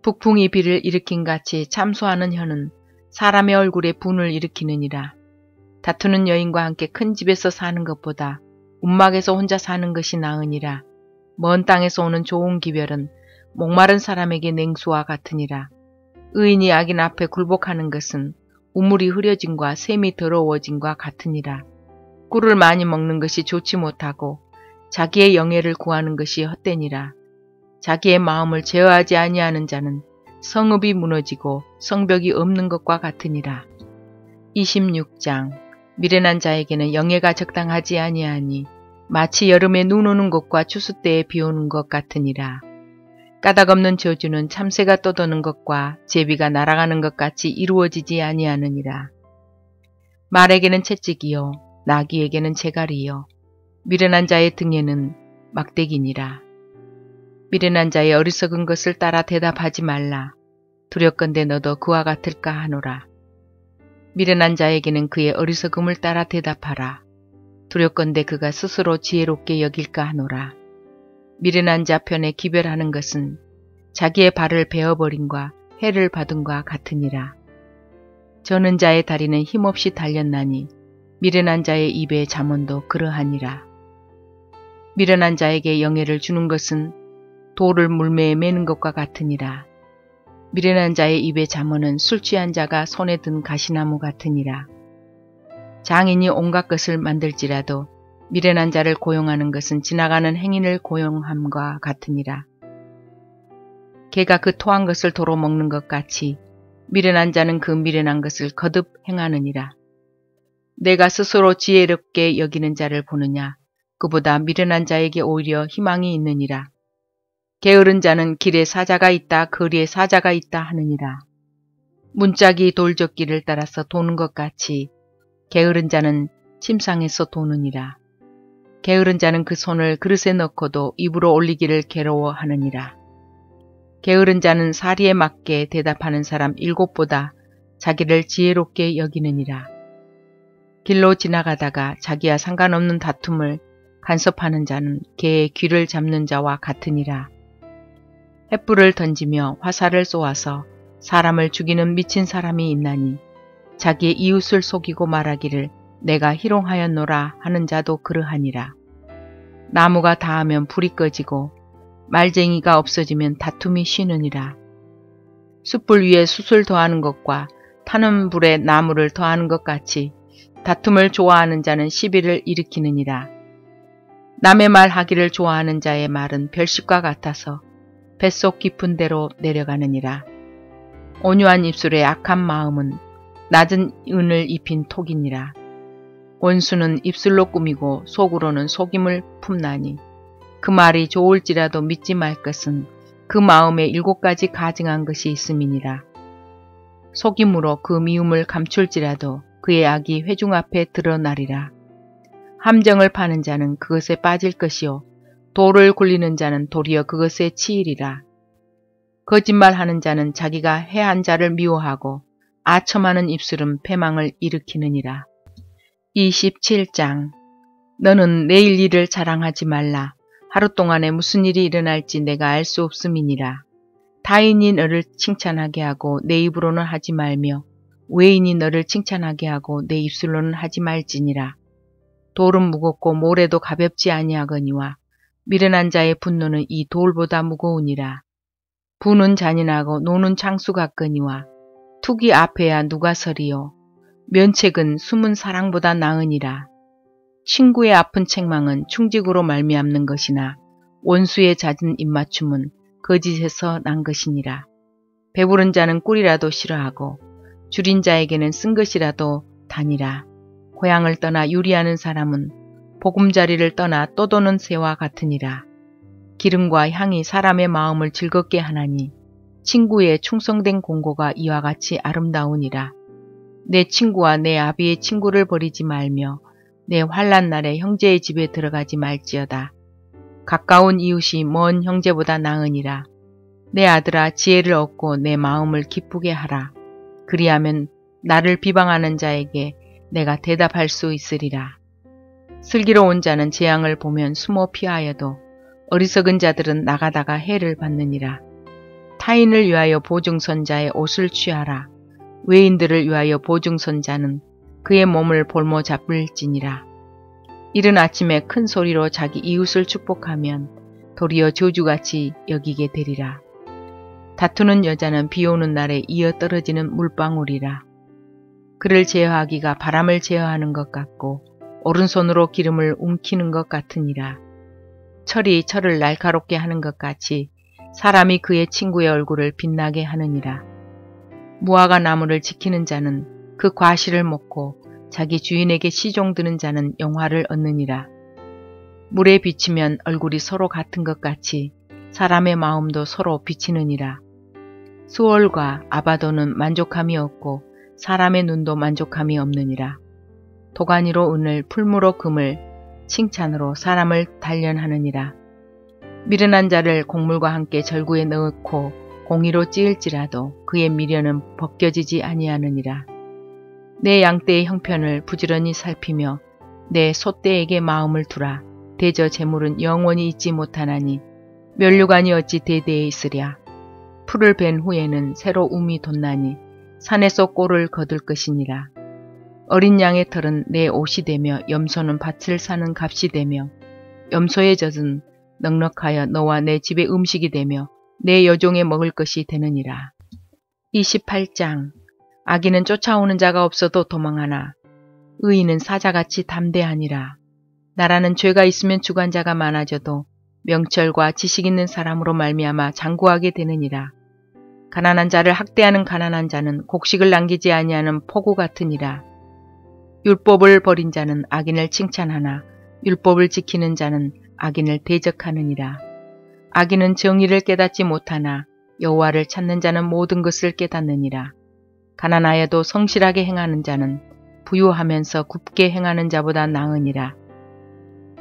북풍이 비를 일으킨 같이 참소하는 혀는 사람의 얼굴에 분을 일으키느니라. 다투는 여인과 함께 큰 집에서 사는 것보다 움막에서 혼자 사는 것이 나으니라. 먼 땅에서 오는 좋은 기별은 목마른 사람에게 냉수와 같으니라. 의인이 악인 앞에 굴복하는 것은 우물이 흐려짐과 샘이 더러워짐과 같으니라. 꿀을 많이 먹는 것이 좋지 못하고 자기의 영예를 구하는 것이 헛되니라. 자기의 마음을 제어하지 아니하는 자는 성읍이 무너지고 성벽이 없는 것과 같으니라. 26장. 미련한 자에게는 영예가 적당하지 아니하니 마치 여름에 눈 오는 것과 추수 때에 비 오는 것 같으니라. 까닭없는 저주는 참새가 떠도는 것과 제비가 날아가는 것 같이 이루어지지 아니하느니라. 말에게는 채찍이요 나귀에게는 재갈이요 미련한 자의 등에는 막대기니라. 미련한 자의 어리석은 것을 따라 대답하지 말라. 두렵건대 너도 그와 같을까 하노라. 미련한 자에게는 그의 어리석음을 따라 대답하라. 두렵건대 그가 스스로 지혜롭게 여길까 하노라. 미련한 자 편에 기별하는 것은 자기의 발을 베어버림과 해를 받음과 같으니라. 저는 자의 다리는 힘없이 달렸나니 미련한 자의 입의 잠언도 그러하니라. 미련한 자에게 영예를 주는 것은 돌을 물매에 매는 것과 같으니라. 미련한 자의 입의 잠언은 술 취한 자가 손에 든 가시나무 같으니라. 장인이 온갖 것을 만들지라도 미련한 자를 고용하는 것은 지나가는 행인을 고용함과 같으니라. 개가 그 토한 것을 도로 먹는 것 같이 미련한 자는 그 미련한 것을 거듭 행하느니라. 내가 스스로 지혜롭게 여기는 자를 보느냐. 그보다 미련한 자에게 오히려 희망이 있느니라. 게으른 자는 길에 사자가 있다 거리에 사자가 있다 하느니라. 문짝이 돌적기를 따라서 도는 것 같이 게으른 자는 침상에서 도느니라. 게으른 자는 그 손을 그릇에 넣고도 입으로 올리기를 괴로워하느니라. 게으른 자는 사리에 맞게 대답하는 사람 7보다 자기를 지혜롭게 여기느니라. 길로 지나가다가 자기와 상관없는 다툼을 간섭하는 자는 개의 귀를 잡는 자와 같으니라. 횃불을 던지며 화살을 쏘아서 사람을 죽이는 미친 사람이 있나니 자기의 이웃을 속이고 말하기를 내가 희롱하였노라 하는 자도 그러하니라. 나무가 닿으면 불이 꺼지고 말쟁이가 없어지면 다툼이 쉬느니라. 숯불 위에 숯을 더하는 것과 타는 불에 나무를 더하는 것 같이 다툼을 좋아하는 자는 시비를 일으키느니라. 남의 말 하기를 좋아하는 자의 말은 별식과 같아서 뱃속 깊은 데로 내려가느니라. 온유한 입술의 악한 마음은 낮은 은을 입힌 톡이니라. 원수는 입술로 꾸미고 속으로는 속임을 품나니 그 말이 좋을지라도 믿지 말 것은 그 마음에 7가지 가증한 것이 있음이니라. 속임으로 그 미움을 감출지라도 그의 악이 회중 앞에 드러나리라. 함정을 파는 자는 그것에 빠질 것이요 돌을 굴리는 자는 도리어 그것에 치이리라. 거짓말하는 자는 자기가 해한 자를 미워하고 아첨하는 입술은 패망을 일으키느니라. 27장. 너는 내일 일을 자랑하지 말라. 하루 동안에 무슨 일이 일어날지 내가 알 수 없음이니라. 타인이 너를 칭찬하게 하고 내 입으로는 하지 말며 외인이 너를 칭찬하게 하고 내 입술로는 하지 말지니라. 돌은 무겁고 모래도 가볍지 아니하거니와 미련한 자의 분노는 이 돌보다 무거우니라. 부는 잔인하고 노는 창수 같거니와 투기 앞에야 누가 서리요. 면책은 숨은 사랑보다 나으니라. 친구의 아픈 책망은 충직으로 말미암는 것이나 원수의 잦은 입맞춤은 거짓에서 난 것이니라. 배부른 자는 꿀이라도 싫어하고 줄인 자에게는 쓴 것이라도 다니라. 고향을 떠나 유리하는 사람은 보금자리를 떠나 떠도는 새와 같으니라. 기름과 향이 사람의 마음을 즐겁게 하나니 친구의 충성된 공고가 이와 같이 아름다우니라. 내 친구와 내 아비의 친구를 버리지 말며 내 환난 날에 형제의 집에 들어가지 말지어다. 가까운 이웃이 먼 형제보다 나으니라. 내 아들아 지혜를 얻고 내 마음을 기쁘게 하라. 그리하면 나를 비방하는 자에게 내가 대답할 수 있으리라. 슬기로운 자는 재앙을 보면 숨어 피하여도 어리석은 자들은 나가다가 해를 받느니라. 타인을 위하여 보증선자의 옷을 취하라. 외인들을 위하여 보증선자는 그의 몸을 볼모 잡을지니라. 이른 아침에 큰 소리로 자기 이웃을 축복하면 도리어 저주같이 여기게 되리라. 다투는 여자는 비 오는 날에 이어 떨어지는 물방울이라. 그를 제어하기가 바람을 제어하는 것 같고 오른손으로 기름을 움키는 것 같으니라. 철이 철을 날카롭게 하는 것 같이 사람이 그의 친구의 얼굴을 빛나게 하느니라. 무화과 나무를 지키는 자는 그 과실을 먹고 자기 주인에게 시종드는 자는 영화를 얻느니라. 물에 비치면 얼굴이 서로 같은 것 같이 사람의 마음도 서로 비치느니라. 수월과 아바도는 만족함이 없고 사람의 눈도 만족함이 없느니라. 도가니로 은을 풀무로 금을 칭찬으로 사람을 단련하느니라. 미련한 자를 곡물과 함께 절구에 넣고 공의로 찌을지라도 그의 미련은 벗겨지지 아니하느니라. 내 양떼의 형편을 부지런히 살피며 내 소떼에게 마음을 두라. 대저 재물은 영원히 있지 못하나니 면류관이 어찌 대대에 있으랴. 풀을 벤 후에는 새로 움이 돋나니 산에서 꼴을 거둘 것이니라. 어린 양의 털은 내 옷이 되며 염소는 밭을 사는 값이 되며 염소의 젖은 넉넉하여 너와 내 집의 음식이 되며 내 여종의 먹을 것이 되느니라. 28장. 악인은 쫓아오는 자가 없어도 도망하나 의인은 사자같이 담대하니라. 나라는 죄가 있으면 주관자가 많아져도 명철과 지식 있는 사람으로 말미암아 장구하게 되느니라. 가난한 자를 학대하는 가난한 자는 곡식을 남기지 아니하는 포구 같으니라. 율법을 버린 자는 악인을 칭찬하나 율법을 지키는 자는 악인을 대적하느니라. 악인은 정의를 깨닫지 못하나 여호와를 찾는 자는 모든 것을 깨닫느니라. 가난하여도 성실하게 행하는 자는 부유하면서 굽게 행하는 자보다 나으니라.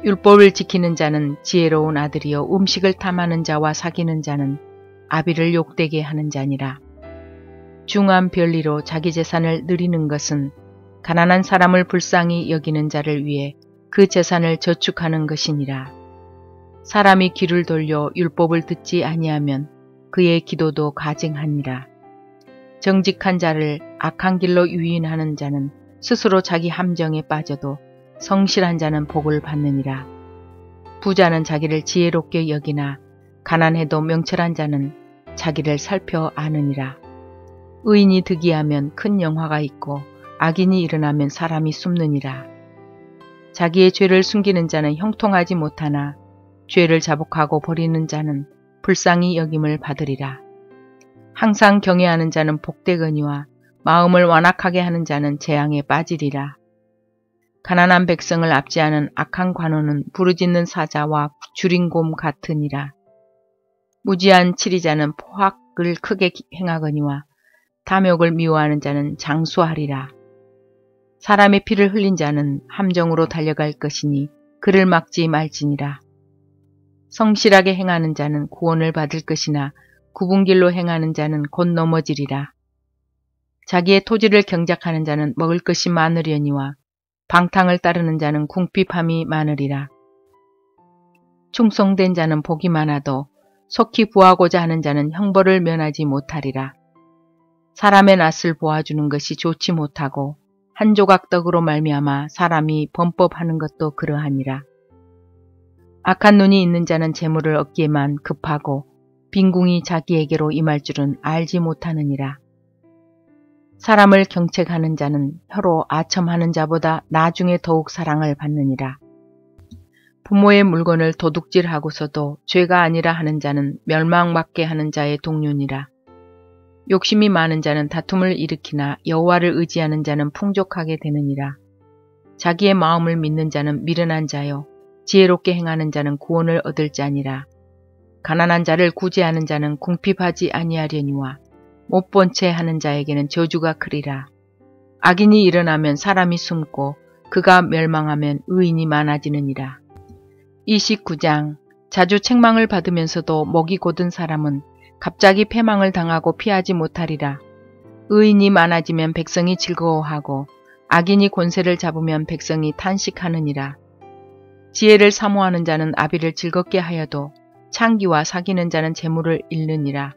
율법을 지키는 자는 지혜로운 아들이요 음식을 탐하는 자와 사귀는 자는 아비를 욕되게 하는 자니라. 중한 별리로 자기 재산을 누리는 것은 가난한 사람을 불쌍히 여기는 자를 위해 그 재산을 저축하는 것이니라. 사람이 귀를 돌려 율법을 듣지 아니하면 그의 기도도 가증하니라. 정직한 자를 악한 길로 유인하는 자는 스스로 자기 함정에 빠져도 성실한 자는 복을 받느니라. 부자는 자기를 지혜롭게 여기나 가난해도 명철한 자는 자기를 살펴 아느니라. 의인이 득이하면 큰 영화가 있고 악인이 일어나면 사람이 숨느니라. 자기의 죄를 숨기는 자는 형통하지 못하나 죄를 자복하고 버리는 자는 불쌍히 여김을 받으리라. 항상 경외하는 자는 복되거니와 마음을 완악하게 하는 자는 재앙에 빠지리라. 가난한 백성을 압제하는 악한 관원은 부르짖는 사자와 주린곰 같으니라. 무지한 치리자는 포악을 크게 행하거니와 탐욕을 미워하는 자는 장수하리라. 사람의 피를 흘린 자는 함정으로 달려갈 것이니 그를 막지 말지니라. 성실하게 행하는 자는 구원을 받을 것이나 굽은 길로 행하는 자는 곧 넘어지리라. 자기의 토지를 경작하는 자는 먹을 것이 많으려니와 방탕을 따르는 자는 궁핍함이 많으리라. 충성된 자는 복이 많아도 속히 구하고자 하는 자는 형벌을 면하지 못하리라. 사람의 낯을 보아주는 것이 좋지 못하고 한 조각 떡으로 말미암아 사람이 범법하는 것도 그러하니라. 악한 눈이 있는 자는 재물을 얻기에만 급하고 빈궁이 자기에게로 임할 줄은 알지 못하느니라. 사람을 경책하는 자는 혀로 아첨하는 자보다 나중에 더욱 사랑을 받느니라. 부모의 물건을 도둑질하고서도 죄가 아니라 하는 자는 멸망받게 하는 자의 동료니라. 욕심이 많은 자는 다툼을 일으키나 여호와를 의지하는 자는 풍족하게 되느니라. 자기의 마음을 믿는 자는 미련한 자요 지혜롭게 행하는 자는 구원을 얻을 자니라. 가난한 자를 구제하는 자는 궁핍하지 아니하려니와 못 본 채 하는 자에게는 저주가 크리라. 악인이 일어나면 사람이 숨고 그가 멸망하면 의인이 많아지느니라. 29장. 자주 책망을 받으면서도 목이 곧은 사람은 갑자기 패망을 당하고 피하지 못하리라. 의인이 많아지면 백성이 즐거워하고 악인이 권세를 잡으면 백성이 탄식하느니라. 지혜를 사모하는 자는 아비를 즐겁게 하여도 창기와 사귀는 자는 재물을 잃느니라.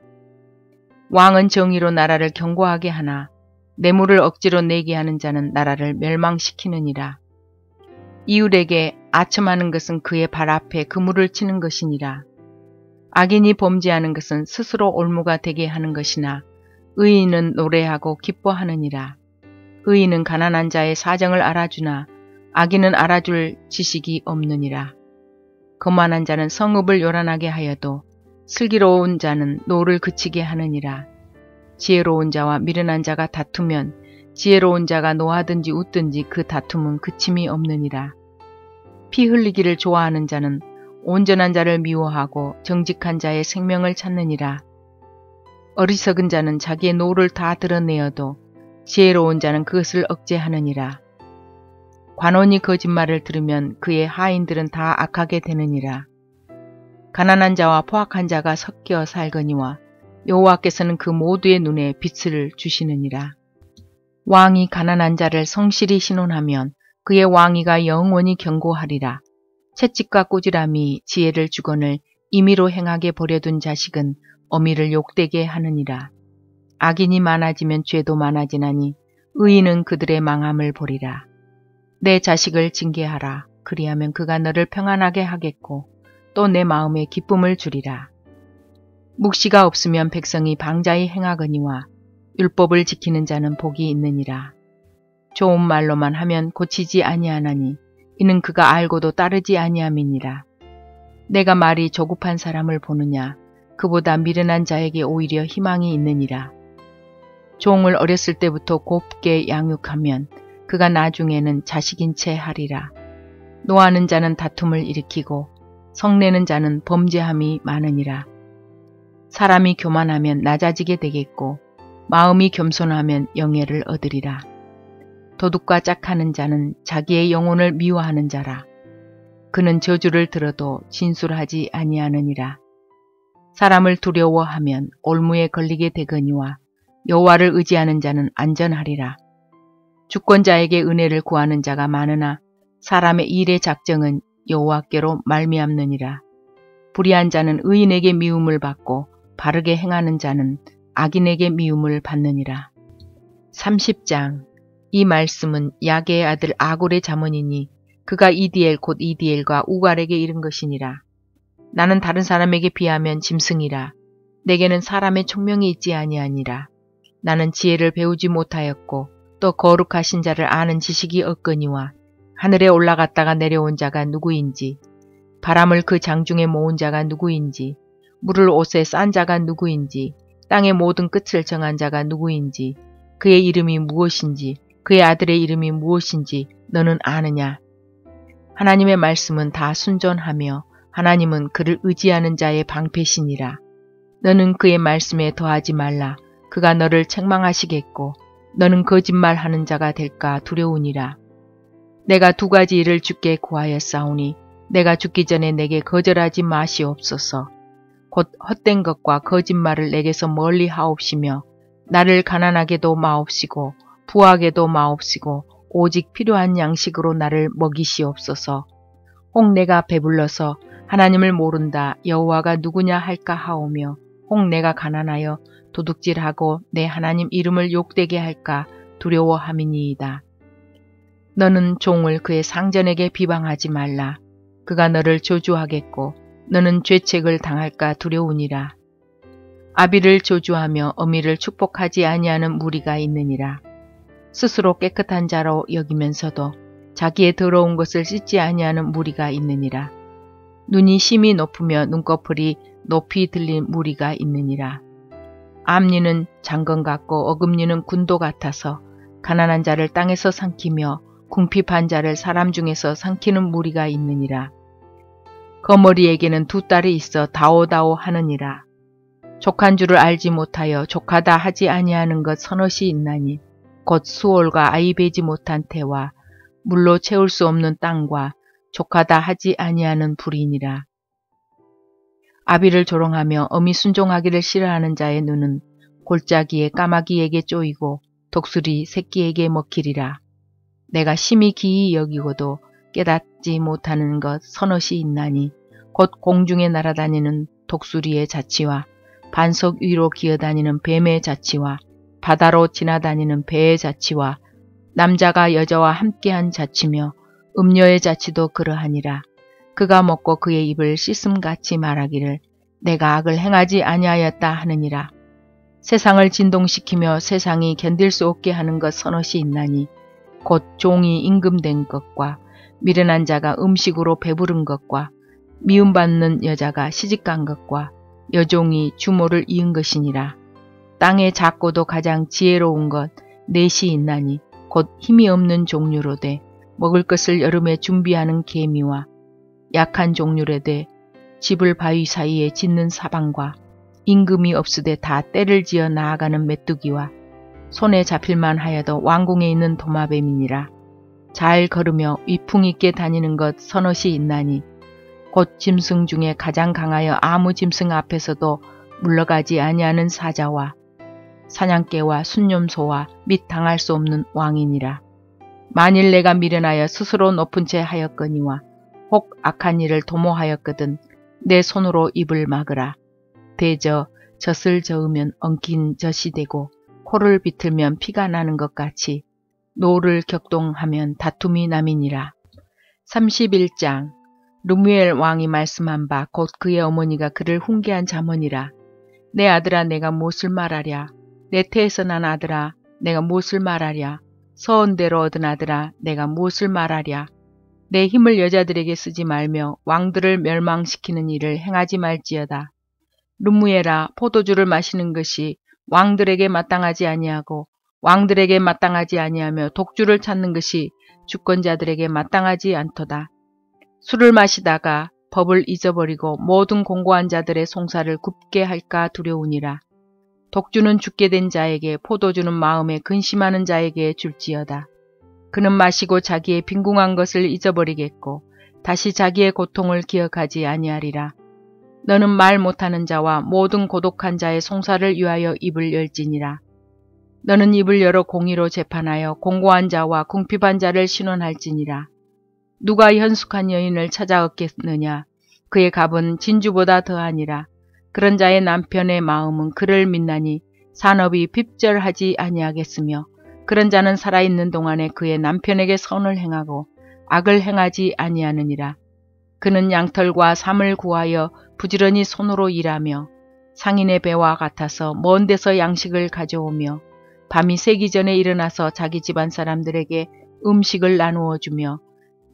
왕은 정의로 나라를 견고하게 하나 뇌물을 억지로 내게 하는 자는 나라를 멸망시키느니라. 이웃에게 아첨하는 것은 그의 발 앞에 그물을 치는 것이니라. 악인이 범죄하는 것은 스스로 올무가 되게 하는 것이나 의인은 노래하고 기뻐하느니라. 의인은 가난한 자의 사정을 알아주나 악인은 알아줄 지식이 없느니라. 거만한 자는 성읍을 요란하게 하여도 슬기로운 자는 노를 그치게 하느니라. 지혜로운 자와 미련한 자가 다투면 지혜로운 자가 노하든지 웃든지 그 다툼은 그침이 없느니라. 피 흘리기를 좋아하는 자는 온전한 자를 미워하고 정직한 자의 생명을 찾느니라. 어리석은 자는 자기의 노를 다 드러내어도 지혜로운 자는 그것을 억제하느니라. 관원이 거짓말을 들으면 그의 하인들은 다 악하게 되느니라. 가난한 자와 포악한 자가 섞여 살거니와 여호와께서는 그 모두의 눈에 빛을 주시느니라. 왕이 가난한 자를 성실히 신원하면 그의 왕위가 영원히 견고하리라. 채찍과 꾸지람이 지혜를 주거늘 임의로 행하게 버려둔 자식은 어미를 욕되게 하느니라. 악인이 많아지면 죄도 많아지나니 의인은 그들의 망함을 보리라. 내 자식을 징계하라. 그리하면 그가 너를 평안하게 하겠고 또 내 마음에 기쁨을 주리라. 묵시가 없으면 백성이 방자히 행하거니와 율법을 지키는 자는 복이 있느니라. 좋은 말로만 하면 고치지 아니하나니 이는 그가 알고도 따르지 아니함이니라. 내가 말이 조급한 사람을 보느냐 그보다 미련한 자에게 오히려 희망이 있느니라. 종을 어렸을 때부터 곱게 양육하면 그가 나중에는 자식인 채 하리라. 노하는 자는 다툼을 일으키고 성내는 자는 범죄함이 많으니라. 사람이 교만하면 낮아지게 되겠고 마음이 겸손하면 영예를 얻으리라. 도둑과 짝하는 자는 자기의 영혼을 미워하는 자라. 그는 저주를 들어도 진술하지 아니하느니라. 사람을 두려워하면 올무에 걸리게 되거니와 여호와를 의지하는 자는 안전하리라. 주권자에게 은혜를 구하는 자가 많으나 사람의 일의 작정은 여호와께로 말미암느니라. 불의한 자는 의인에게 미움을 받고 바르게 행하는 자는 악인에게 미움을 받느니라. 30장. 이 말씀은 야게의 아들 아골의 잠언이니 그가 이디엘 곧 이디엘과 우갈에게 이른 것이니라. 나는 다른 사람에게 비하면 짐승이라. 내게는 사람의 총명이 있지 아니하니라. 나는 지혜를 배우지 못하였고 또 거룩하신 자를 아는 지식이 없거니와 하늘에 올라갔다가 내려온 자가 누구인지 바람을 그 장중에 모은 자가 누구인지 물을 옷에 싼 자가 누구인지 땅의 모든 끝을 정한 자가 누구인지 그의 이름이 무엇인지 그의 아들의 이름이 무엇인지 너는 아느냐? 하나님의 말씀은 다 순전하며 하나님은 그를 의지하는 자의 방패시니라. 너는 그의 말씀에 더하지 말라. 그가 너를 책망하시겠고 너는 거짓말하는 자가 될까 두려우니라. 내가 두 가지 일을 주께 구하였사오니 내가 죽기 전에 내게 거절하지 마시옵소서. 곧 헛된 것과 거짓말을 내게서 멀리 하옵시며 나를 가난하게도 마옵시고 부하게도 마옵시고 오직 필요한 양식으로 나를 먹이시옵소서. 혹 내가 배불러서 하나님을 모른다 여호와가 누구냐 할까 하오며 혹 내가 가난하여 도둑질하고 내 하나님 이름을 욕되게 할까 두려워함이니이다. 너는 종을 그의 상전에게 비방하지 말라. 그가 너를 저주하겠고 너는 죄책을 당할까 두려우니라. 아비를 저주하며 어미를 축복하지 아니하는 무리가 있느니라. 스스로 깨끗한 자로 여기면서도 자기의 더러운 것을 씻지 아니하는 무리가 있느니라. 눈이 심히 높으며 눈꺼풀이 높이 들린 무리가 있느니라. 암리는 장건 같고 어금니는 군도 같아서 가난한 자를 땅에서 삼키며 궁핍한 자를 사람 중에서 삼키는 무리가 있느니라. 거머리에게는 두 딸이 있어 다오다오 하느니라. 족한 줄을 알지 못하여 족하다 하지 아니하는 것 서너시 있나니 곧 수월과 아이 베지 못한 태와 물로 채울 수 없는 땅과 족하다 하지 아니하는 불이니라. 아비를 조롱하며 어미 순종하기를 싫어하는 자의 눈은 골짜기에 까마귀에게 쪼이고 독수리 새끼에게 먹히리라. 내가 심히 기이 여기고도 깨닫지 못하는 것 서너시 있나니 곧 공중에 날아다니는 독수리의 자치와 반석 위로 기어다니는 뱀의 자치와 바다로 지나다니는 배의 자치와 남자가 여자와 함께한 자치며 음녀의 자취도 그러하니라. 그가 먹고 그의 입을 씻음같이 말하기를 내가 악을 행하지 아니하였다 하느니라. 세상을 진동시키며 세상이 견딜 수 없게 하는 것 서너시 있나니 곧 종이 임금된 것과 미련한 자가 음식으로 배부른 것과 미움받는 여자가 시집간 것과 여종이 주모를 이은 것이니라. 땅의 작고도 가장 지혜로운 것 넷이 있나니 곧 힘이 없는 종류로되 먹을 것을 여름에 준비하는 개미와 약한 종류로되 집을 바위 사이에 짓는 사방과 임금이 없으되 다 때를 지어 나아가는 메뚜기와 손에 잡힐만 하여도 왕궁에 있는 도마뱀이니라. 잘 걸으며 위풍 있게 다니는 것 서너시 있나니 곧 짐승 중에 가장 강하여 아무 짐승 앞에서도 물러가지 아니하는 사자와 사냥개와 순념소와 및 당할 수 없는 왕이니라. 만일 내가 미련하여 스스로 높은 채 하였거니와 혹 악한 일을 도모하였거든 내 손으로 입을 막으라. 대저 젖을 저으면 엉킨 젖이 되고 코를 비틀면 피가 나는 것 같이 노를 격동하면 다툼이 남이니라. 31장 르무엘 왕이 말씀한 바 곧 그의 어머니가 그를 훈계한 자문이라. 내 아들아 내가 무엇을 말하랴. 내 태에서 난 아들아 내가 무엇을 말하랴. 서원대로 얻은 아들아 내가 무엇을 말하랴. 내 힘을 여자들에게 쓰지 말며 왕들을 멸망시키는 일을 행하지 말지어다. 르무엘아 포도주를 마시는 것이 왕들에게 마땅하지 아니하고 왕들에게 마땅하지 아니하며 독주를 찾는 것이 주권자들에게 마땅하지 않도다. 술을 마시다가 법을 잊어버리고 모든 공고한 자들의 송사를 굽게 할까 두려우니라. 독주는 죽게 된 자에게 포도주는 마음에 근심하는 자에게 줄지어다. 그는 마시고 자기의 빈궁한 것을 잊어버리겠고 다시 자기의 고통을 기억하지 아니하리라. 너는 말 못하는 자와 모든 고독한 자의 송사를 위하여 입을 열지니라. 너는 입을 열어 공의로 재판하여 공고한 자와 궁핍한 자를 신원할지니라. 누가 현숙한 여인을 찾아 얻겠느냐. 그의 값은 진주보다 더하니라. 그런 자의 남편의 마음은 그를 믿나니 산업이 핍절하지 아니하겠으며 그런 자는 살아있는 동안에 그의 남편에게 선을 행하고 악을 행하지 아니하느니라. 그는 양털과 삼을 구하여 부지런히 손으로 일하며 상인의 배와 같아서 먼 데서 양식을 가져오며 밤이 새기 전에 일어나서 자기 집안 사람들에게 음식을 나누어 주며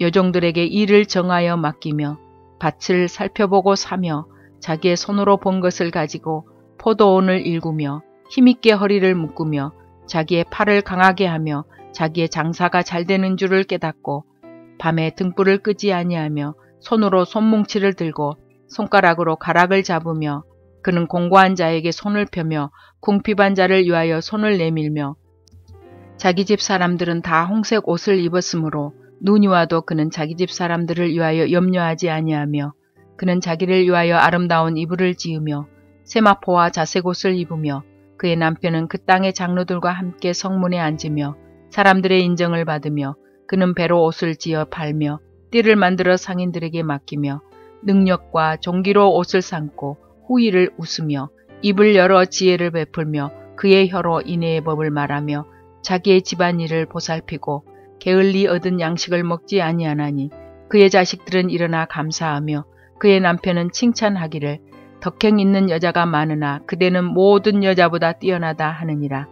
여종들에게 일을 정하여 맡기며 밭을 살펴보고 사며 자기의 손으로 본 것을 가지고 포도원을 일구며 힘있게 허리를 묶으며 자기의 팔을 강하게 하며 자기의 장사가 잘 되는 줄을 깨닫고 밤에 등불을 끄지 아니하며 손으로 손뭉치를 들고 손가락으로 가락을 잡으며 그는 공고한 자에게 손을 펴며 궁핍한 자를 위하여 손을 내밀며 자기 집 사람들은 다 홍색 옷을 입었으므로 눈이 와도 그는 자기 집 사람들을 위하여 염려하지 아니하며 그는 자기를 위하여 아름다운 이불을 지으며 세마포와 자색옷을 입으며 그의 남편은 그 땅의 장로들과 함께 성문에 앉으며 사람들의 인정을 받으며 그는 배로 옷을 지어 팔며 띠를 만들어 상인들에게 맡기며 능력과 종기로 옷을 삼고 후의를 웃으며 입을 열어 지혜를 베풀며 그의 혀로 인애의 법을 말하며 자기의 집안일을 보살피고 게을리 얻은 양식을 먹지 아니하나니 그의 자식들은 일어나 감사하며 그의 남편은 칭찬하기를 덕행 있는 여자가 많으나 그대는 모든 여자보다 뛰어나다 하느니라.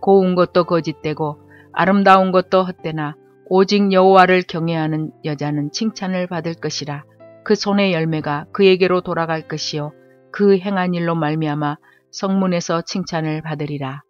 고운 것도 거짓되고 아름다운 것도 헛되나 오직 여호와를 경외하는 여자는 칭찬을 받을 것이라. 그 손의 열매가 그에게로 돌아갈 것이요 그 행한 일로 말미암아 성문에서 칭찬을 받으리라.